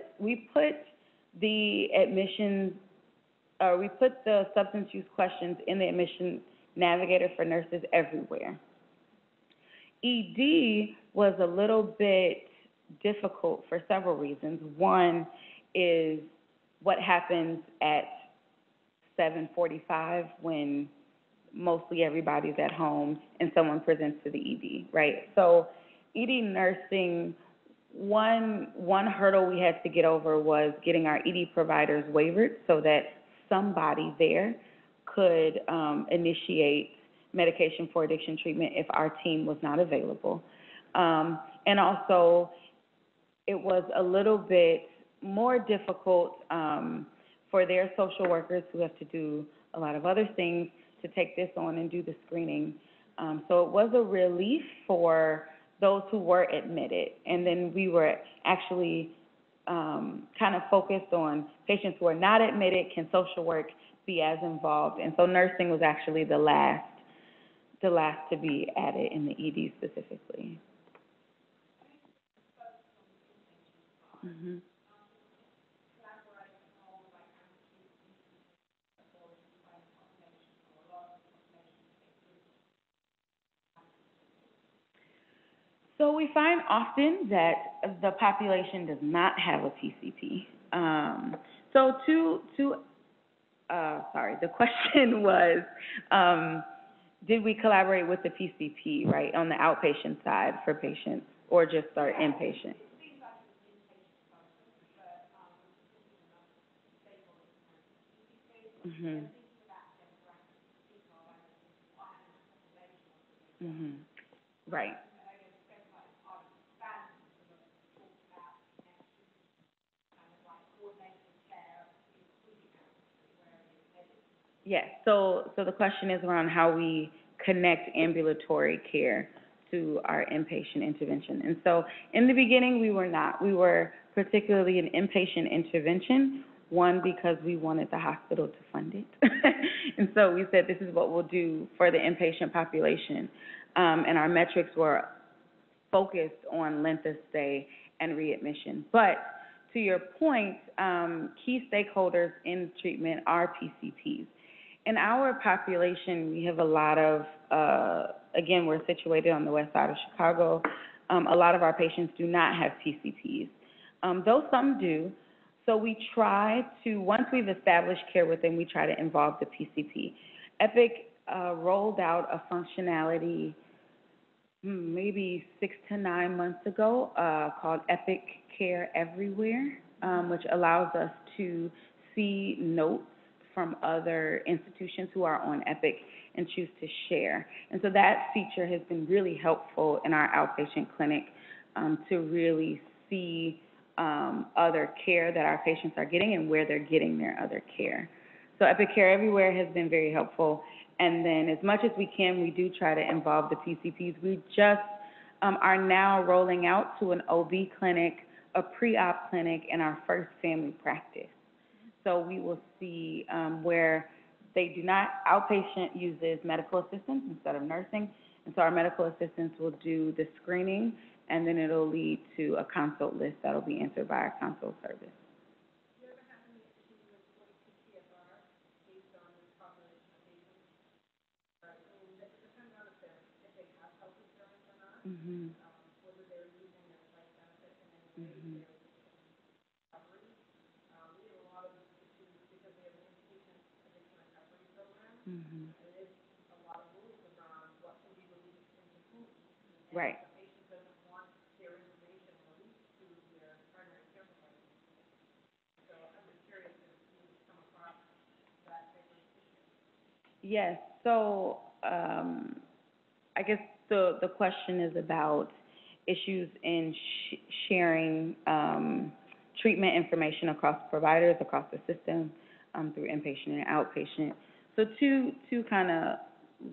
the admissions, we put the substance use questions in the admission navigator for nurses everywhere. ED was a little bit difficult for several reasons. One is what happens at 7:45 when mostly everybody's at home and someone presents to the ED, right? So ED nursing, one hurdle we had to get over was getting our ED providers waivered so that somebody there could initiate medication for addiction treatment if our team was not available. And also, it was a little bit more difficult for their social workers who have to do a lot of other things to take this on and do the screening. So it was a relief for those who were admitted. And then we were actually kind of focused on patients who are not admitted, can social work be as involved? And so nursing was actually the last to be added in the ED specifically. Mm-hmm. So we find often that the population does not have a PCP. The question was, did we collaborate with the PCP, right, on the outpatient side for patients, or just our inpatient? Mm-hmm. Mm-hmm. Right. Yes. So the question is around how we connect ambulatory care to our inpatient intervention. And so in the beginning, we were not. We were particularly an inpatient intervention, one, because we wanted the hospital to fund it. And so we said, this is what we'll do for the inpatient population. And our metrics were focused on length of stay and readmission. But to your point, key stakeholders in treatment are PCPs. In our population, we have a lot of, again, we're situated on the west side of Chicago. A lot of our patients do not have PCPs, though some do. So we try to, once we've established care with them, we try to involve the PCP. Epic rolled out a functionality maybe 6 to 9 months ago called Epic Care Everywhere, which allows us to see notes from other institutions who are on Epic and choose to share. And so that feature has been really helpful in our outpatient clinic to really see other care that our patients are getting and where they're getting their other care. So Epic Care Everywhere has been very helpful. And then as much as we can, we do try to involve the PCPs. We just are now rolling out to an OB clinic, a pre-op clinic, and our first family practice. So we will see where they do not, outpatient uses medical assistants instead of nursing. And so our medical assistants will do the screening, and then it'll lead to a consult list that'll be answered by our consult service. Mm-hmm. Mm-hmm. Mm-hmm. Right. Yes. So I guess the question is about issues in sharing treatment information across providers, across the system, through inpatient and outpatient. So two kind of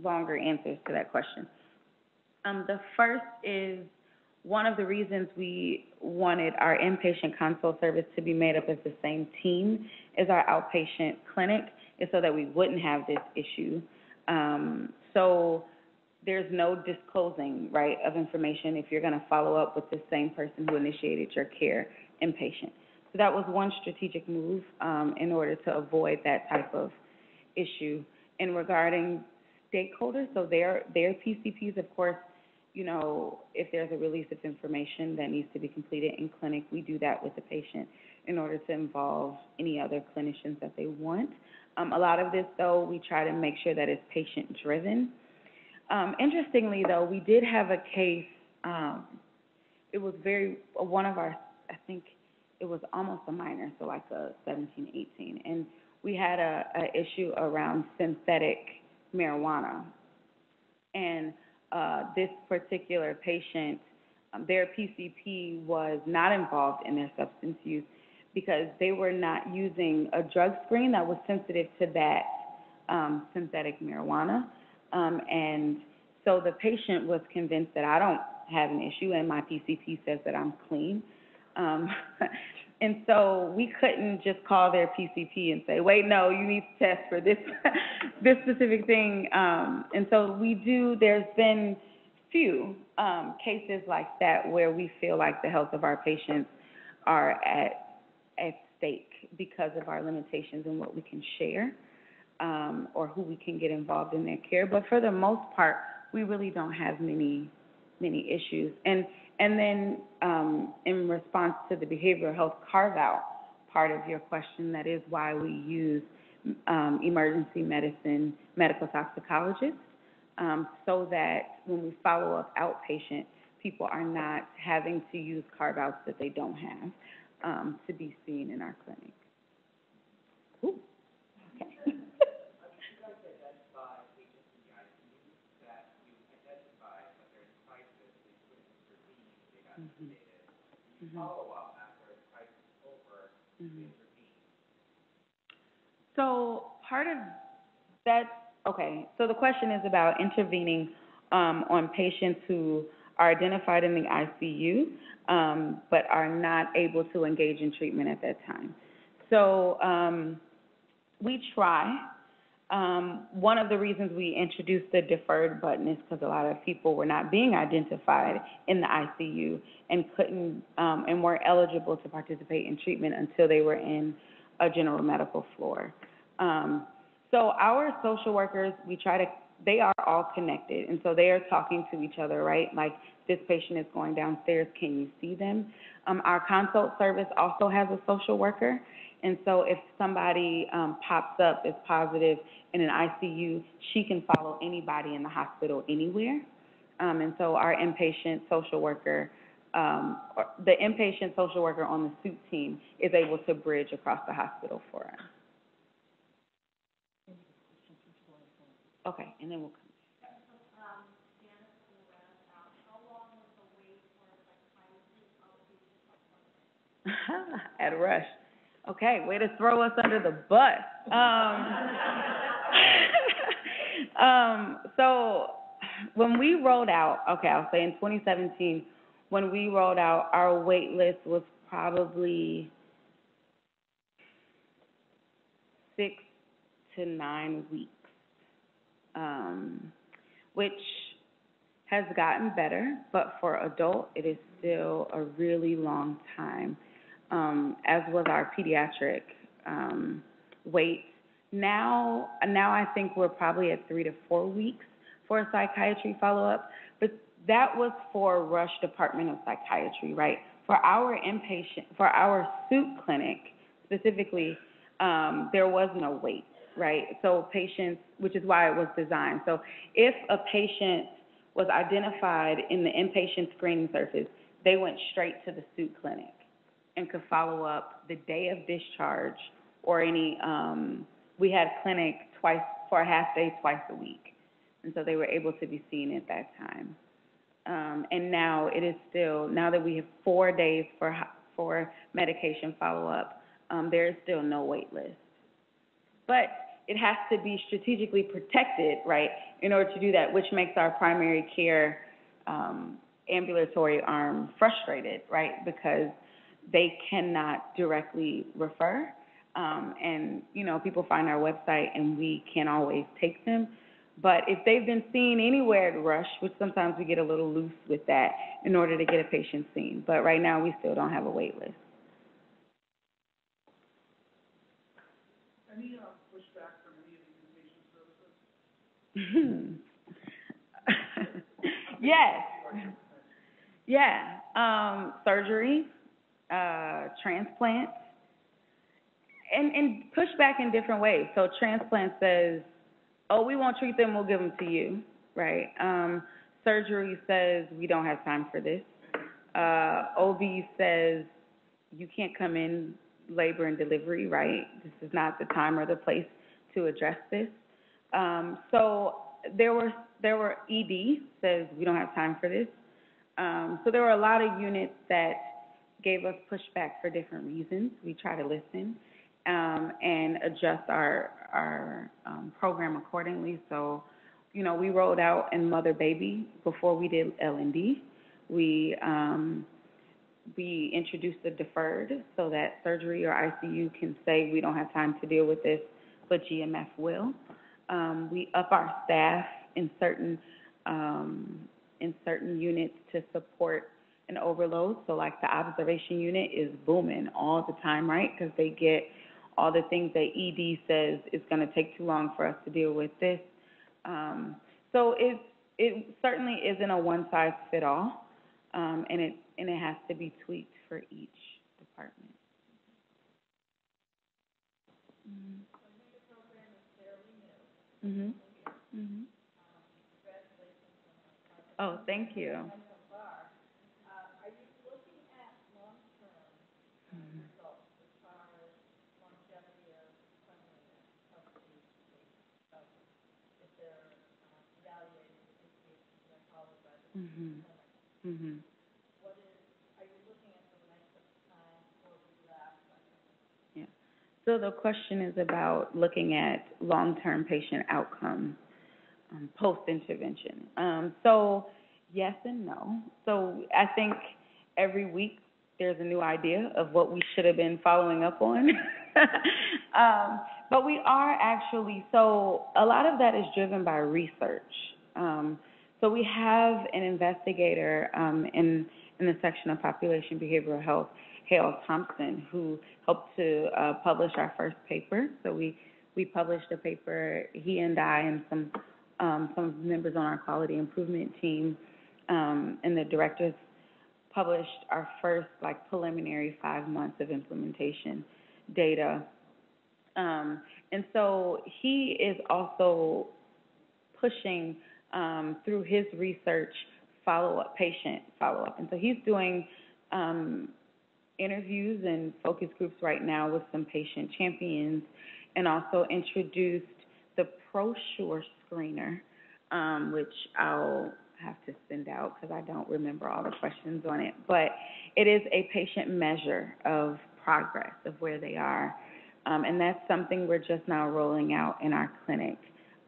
longer answers to that question. The first is one of the reasons we wanted our inpatient consult service to be made up of the same team as our outpatient clinic is so that we wouldn't have this issue. So there's no disclosing, right, of information if you're going to follow up with the same person who initiated your care inpatient. So that was one strategic move in order to avoid that type of issue. And regarding stakeholders, so their PCPs, of course, you know, if there's a release of information that needs to be completed in clinic, we do that with the patient in order to involve any other clinicians that they want. A lot of this, though, we try to make sure that it's patient-driven. Interestingly, though, we did have a case, it was one of our, I think it was almost a minor, so like a 17, 18, and we had a issue around synthetic marijuana. And this particular patient, their PCP was not involved in their substance use because they were not using a drug screen that was sensitive to that synthetic marijuana. And so the patient was convinced that I don't have an issue and my PCP says that I'm clean. And so we couldn't just call their PCP and say, wait, no, you need to test for this, this specific thing. And so there's been few cases like that where we feel like the health of our patients are at stake because of our limitations in what we can share or who we can get involved in their care. But for the most part, we really don't have many issues. And then in response to the behavioral health carve-out part of your question, that is why we use emergency medicine medical toxicologists, so that when we follow up outpatient, people are not having to use carve-outs that they don't have to be seen in our clinic. Ooh, okay. Follow-up after the crisis is over, intervene. So part of that, okay, so the question is about intervening on patients who are identified in the ICU but are not able to engage in treatment at that time. So we try. One of the reasons we introduced the deferred button is because a lot of people were not being identified in the ICU and couldn't and weren't eligible to participate in treatment until they were in a general medical floor. So our social workers, they are all connected, and so they are talking to each other, right? Like, this patient is going downstairs, can you see them? Our consult service also has a social worker, and so if somebody pops up as positive in an ICU, she can follow anybody in the hospital anywhere. And so our inpatient social worker, the inpatient social worker on the SUIT team is able to bridge across the hospital for us. Okay, and then we'll come. At Rush. Okay, way to throw us under the bus. So when we rolled out, okay, I'll say in 2017, when we rolled out, our wait list was probably 6 to 9 weeks, which has gotten better, but for adult, it is still a really long time, as was our pediatric wait. Now I think we're probably at 3 to 4 weeks for a psychiatry follow-up, but that was for Rush Department of Psychiatry, right? For our SUIT clinic specifically, there was no wait, right? So patients, which is why it was designed. So if a patient was identified in the inpatient screening service, they went straight to the SUIT clinic and could follow up the day of discharge or any, we had clinic for a half day, twice a week. And so they were able to be seen at that time. And now it is still, now that we have 4 days for medication follow-up, there is still no wait list. But it has to be strategically protected, right, in order to do that, which makes our primary care ambulatory arm frustrated, right, because they cannot directly refer. And, you know, people find our website and we can't always take them. But if they've been seen anywhere at Rush, which sometimes we get a little loose with that in order to get a patient seen. But right now we still don't have a wait list. Any pushback from any of these inpatient services? Yes. Yeah, surgery, transplant, and pushback in different ways. So transplant says, oh, we won't treat them, we'll give them to you, right? Surgery says, we don't have time for this. OB says, you can't come in labor and delivery, right? This is not the time or the place to address this. So there were ED says, we don't have time for this. So there were a lot of units that gave us pushback for different reasons. We try to listen and adjust our program accordingly. So, you know, we rolled out in mother-baby before we did L&D. We introduced the deferred so that surgery or ICU can say we don't have time to deal with this, but GMF will. We up our staff in certain units to support an overload. So like the observation unit is booming all the time, right? Because they get all the things that ED says it's going to take too long for us to deal with this. So it certainly isn't a one-size-fit-all, and it has to be tweaked for each department. Mm-hmm. Mm-hmm. Oh, thank you. Are you looking at long-term results as far as longevity of cleanliness of the patients? If they're evaluated in patients that are followed by the clinic? Mm-hmm. Are you looking at the length of time for relapse? Yeah. So the question is about looking at long-term patient outcomes post-intervention. So yes and no. So I think every week there's a new idea of what we should have been following up on. But we are actually, so a lot of that is driven by research. So we have an investigator in the section of population behavioral health, Hale Thompson, who helped to publish our first paper. So we published a paper, he and I and some members on our quality improvement team and the directors published our first preliminary 5 months of implementation data. And so he is also pushing through his research patient follow-up. And so he's doing interviews and focus groups right now with some patient champions, and also introduced the ProSure screener, which I'll have to send out because I don't remember all the questions on it. But it is a patient measure of progress of where they are. And that's something we're just now rolling out in our clinic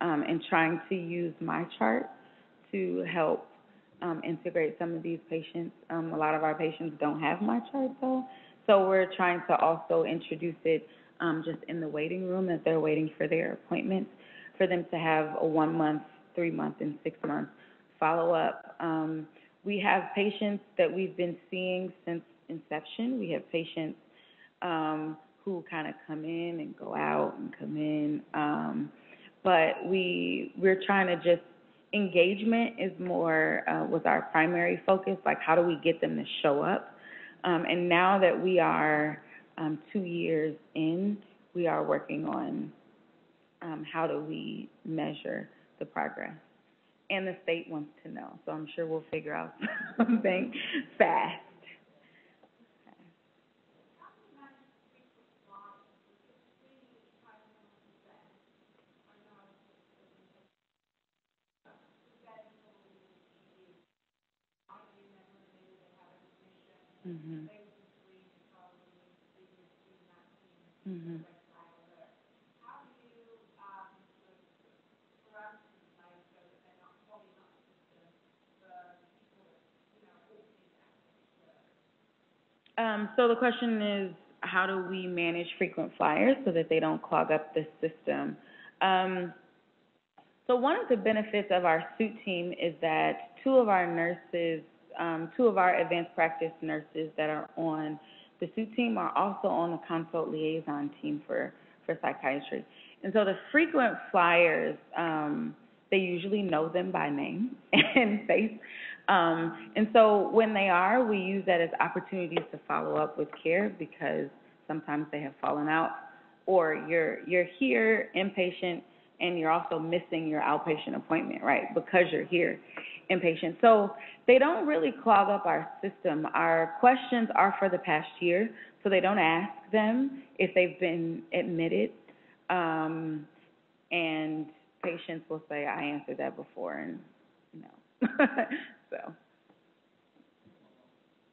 and trying to use MyChart to help integrate some of these patients. A lot of our patients don't have MyChart though. So we're trying to also introduce it just in the waiting room as they're waiting for their appointments, for them to have a 1 month, 3 month, and 6 month follow-up. We have patients that we've been seeing since inception. We have patients who kind of come in and go out and come in. But we're trying to just, engagement is more was our primary focus, like how do we get them to show up? And now that we are 2 years in, we are working on how do we measure the progress. And the state wants to know, so I'm sure we'll figure out something fast. Mm-hmm. Mm-hmm. So the question is, how do we manage frequent flyers so that they don't clog up the system? So one of the benefits of our suit team is that two of our advanced practice nurses that are on the suit team are also on the consult liaison team for psychiatry. And so the frequent flyers, they usually know them by name and face. And so when they are, we use that as opportunities to follow up with care because sometimes they have fallen out, or you're here inpatient and you're also missing your outpatient appointment, right? Because you're here inpatient. So they don't really clog up our system. Our questions are for the past year, so they don't ask them if they've been admitted. And patients will say, I answered that before, and no. So.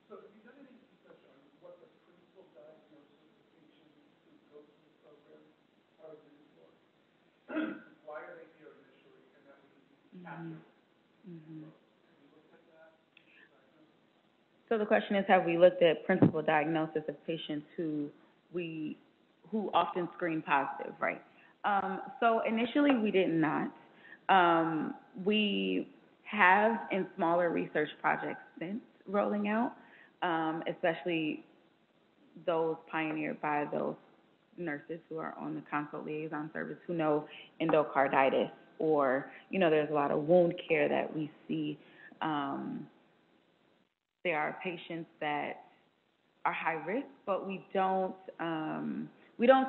So have you done any research on what the principal diagnosis of patients who go through the program are looking for? Why are they here initially, and that we capture? Mm-hmm. Have you looked at that? So the question is, have we looked at principal diagnosis of patients who often screen positive, right? So initially we did not. We have in smaller research projects since rolling out, especially those pioneered by those nurses who are on the consult liaison service who know endocarditis, or, there's a lot of wound care that we see. There are patients that are high risk, but we don't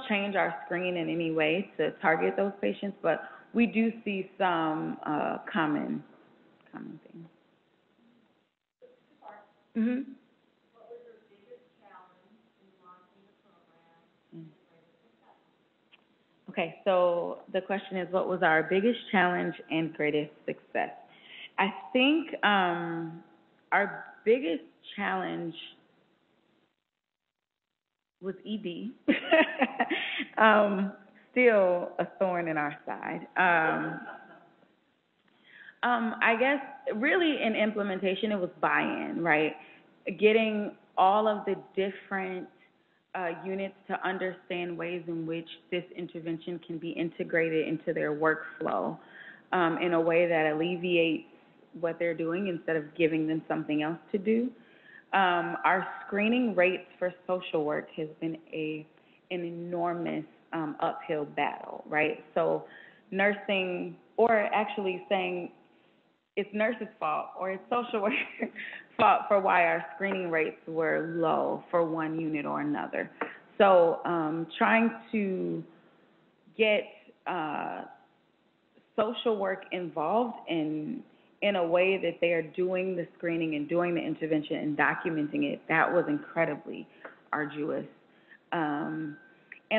change our screen in any way to target those patients, but we do see some common things. Mm-hmm. What was your biggest challenge in launching the program? Okay, so the question is, what was our biggest challenge and greatest success? I think our biggest challenge was ED. Still a thorn in our side. I guess really in implementation, it was buy-in, right? Getting all of the different units to understand ways in which this intervention can be integrated into their workflow in a way that alleviates what they're doing instead of giving them something else to do. Our screening rates for social work has been an enormous uphill battle, right? So nursing, or actually saying it's nurses' fault or it's social work fault for why our screening rates were low for one unit or another. So trying to get social work involved in a way that they are doing the screening and doing the intervention and documenting it, that was incredibly arduous. And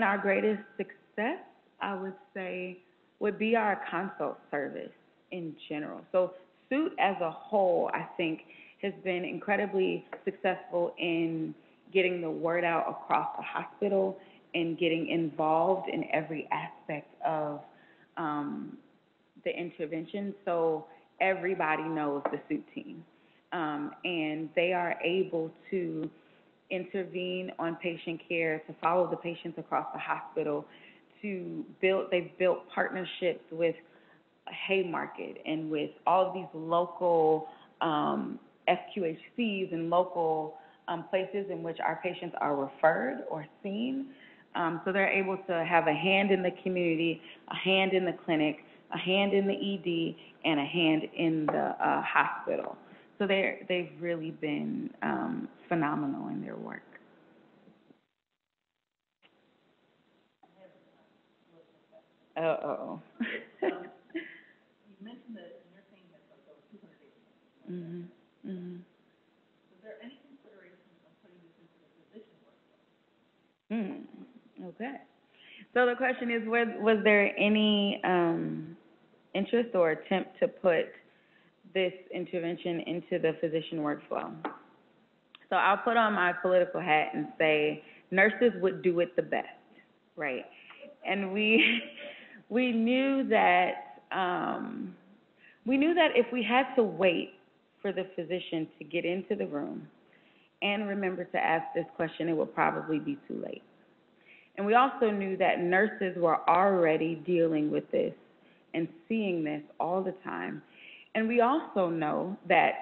our greatest success, I would say, would be our consult service in general. So SUIT as a whole, I think, has been incredibly successful in getting the word out across the hospital and getting involved in every aspect of the intervention. So everybody knows the SUIT team, and they are able to intervene on patient care, to follow the patients across the hospital, they've built partnerships with Haymarket and with all of these local FQHCs and local places in which our patients are referred or seen. So they're able to have a hand in the community, a hand in the clinic, a hand in the ED, and a hand in the hospital. So they've really been phenomenal in their work. Uh-oh. You mentioned that nursing has like over 200 days. Mm-hmm. Mm-hmm. Was there any consideration of putting this into the physician workflow? Okay. So the question is, was there any interest or attempt to put this intervention into the physician workflow? So I'll put on my political hat and say nurses would do it the best, right? And we knew that if we had to wait for the physician to get into the room and remember to ask this question, it would probably be too late. And we also knew that nurses were already dealing with this and seeing this all the time. And we also know that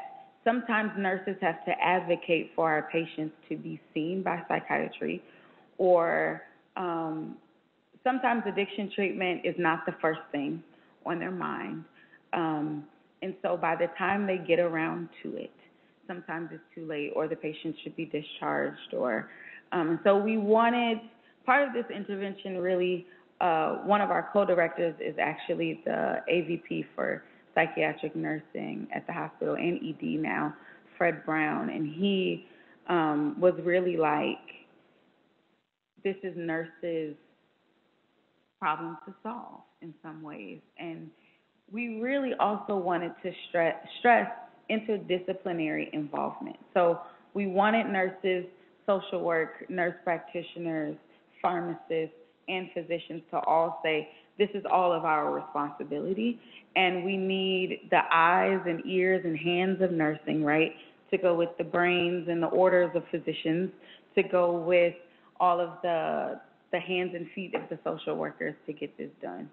sometimes nurses have to advocate for our patients to be seen by psychiatry, or sometimes addiction treatment is not the first thing on their mind. And so by the time they get around to it, sometimes it's too late, or the patient should be discharged, or so we wanted, part of this intervention really, one of our co-directors is actually the AVP for psychiatric nursing at the hospital and ED now, Fred Brown, and he was really like, this is nurses' problem to solve in some ways. And we really also wanted to stress interdisciplinary involvement. So we wanted nurses, social work, nurse practitioners, pharmacists, and physicians to all say, this is all of our responsibility, and we need the eyes and ears and hands of nursing, right, to go with the brains and the orders of physicians, to go with all of the hands and feet of the social workers to get this done.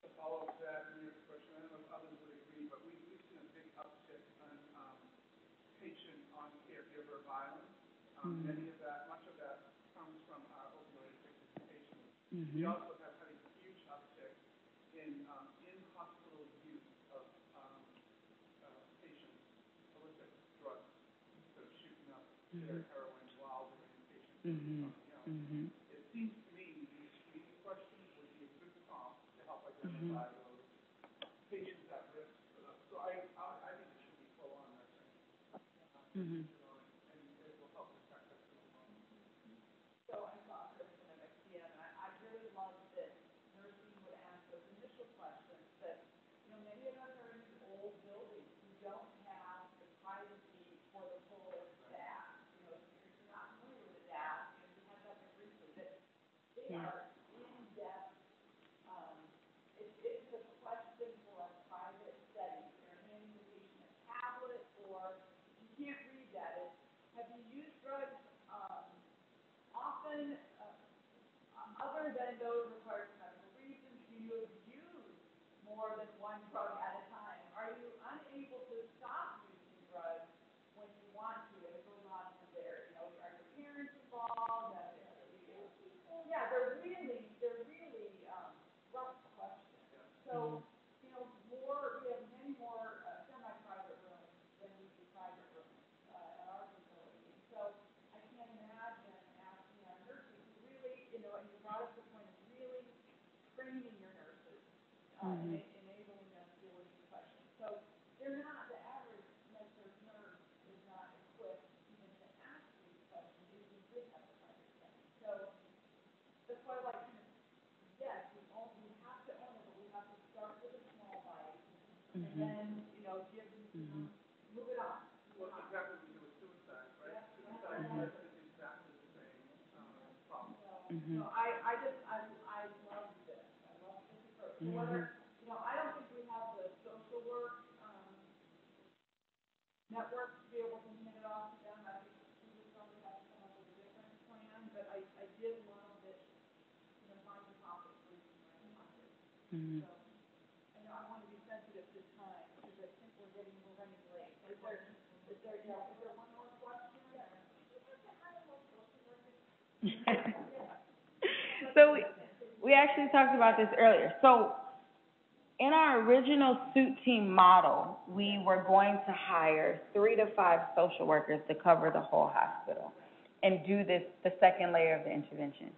To follow up that, and your question, I don't know if others would agree, but we've seen a big uptick on patient on caregiver violence. Much of that comes from our opioid addicted patients. We also have had a huge uptick in hospital use of patients' illicit drugs, so shooting up their heroin while they're inpatient. It seems to me these screening questions would be a good prompt to help identify those patients at risk. So I think it should be full on nursing. And it will help protect us in the long run. So I saw Kristin MA, and I really love that nursing would ask those initial questions that, many of us are in these old buildings who don't have the privacy for the full staff. If you're not familiar with the staff, you have that briefly, that they are in-depth. It's a question for a private setting. You're handing the patient a tablet, or you can't read that. Have you used drugs often, other than those required for medical reasons? Do you use more than one drug at a time? Are you unable to stop using drugs when you want to? And it goes on from there. Are your parents involved? Yeah, they're really rough questions. So, we have many more semi-private rooms than we do private rooms at our facility. So I can't imagine asking our nurses to really, and you brought up the point of really training your nurses and enabling them to deal with these questions. So they're not, the average med-surg nurse is not equipped even to ask these questions, even if they have a private setting. So that's why I like, yes, we have to own it, but we have to start with a small bite, and then, give them, move it on. Well, that's exactly what we do with suicide, right? Suicide is exactly the same problem. So I love this. I love this approach. So whether, I don't think we have the social work network to be able to hand it off to them. I think we would probably have to come up with a different plan, but I did love that, find the topic for you in my pocket. So, I want to be sensitive to time, because I think we're running late. Is there one more question? So we actually talked about this earlier. So in our original suit team model, we were going to hire 3 to 5 social workers to cover the whole hospital and do this, the second layer of the intervention.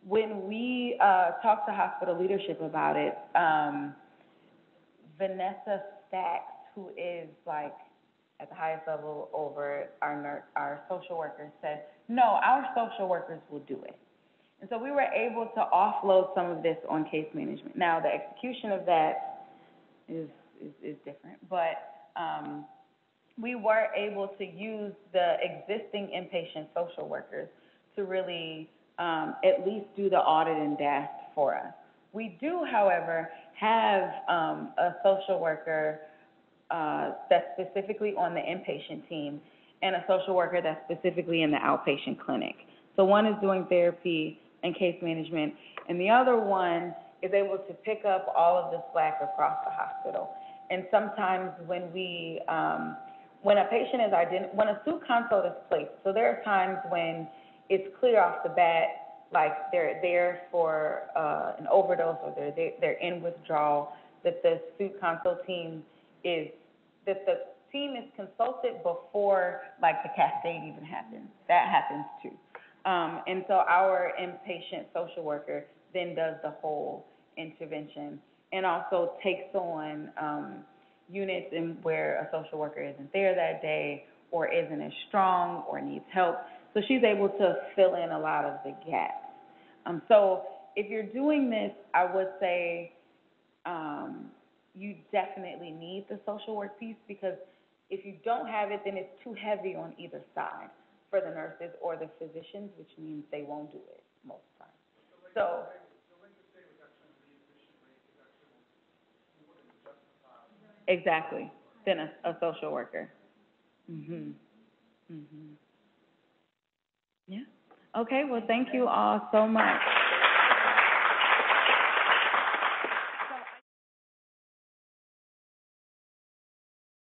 When we talked to hospital leadership about it, Vanessa Stacks, who is like at the highest level over our social workers, said, no, our social workers will do it. And so we were able to offload some of this on case management. Now, the execution of that is different, but we were able to use the existing inpatient social workers to really at least do the audit and DAST for us. We do, however, have a social worker that's specifically on the inpatient team and a social worker that's specifically in the outpatient clinic. So one is doing therapy and case management, and the other one is able to pick up all of the slack across the hospital. And sometimes when when a patient is when a suit consult is placed, so there are times when it's clear off the bat, like they're there for an overdose or they're in withdrawal. that the student consult team that the team is consulted before, like, the cascade even happens. That happens too. And so our inpatient social worker then does the whole intervention and also takes on units in where a social worker isn't there that day or isn't as strong or needs help. So she's able to fill in a lot of the gaps. So if you're doing this, I would say you definitely need the social work piece, because if you don't have it, then it's too heavy on either side for the nurses or the physicians, which means they won't do it most times. So exactly, than a social worker. Yeah. Okay, well, thank you all so much.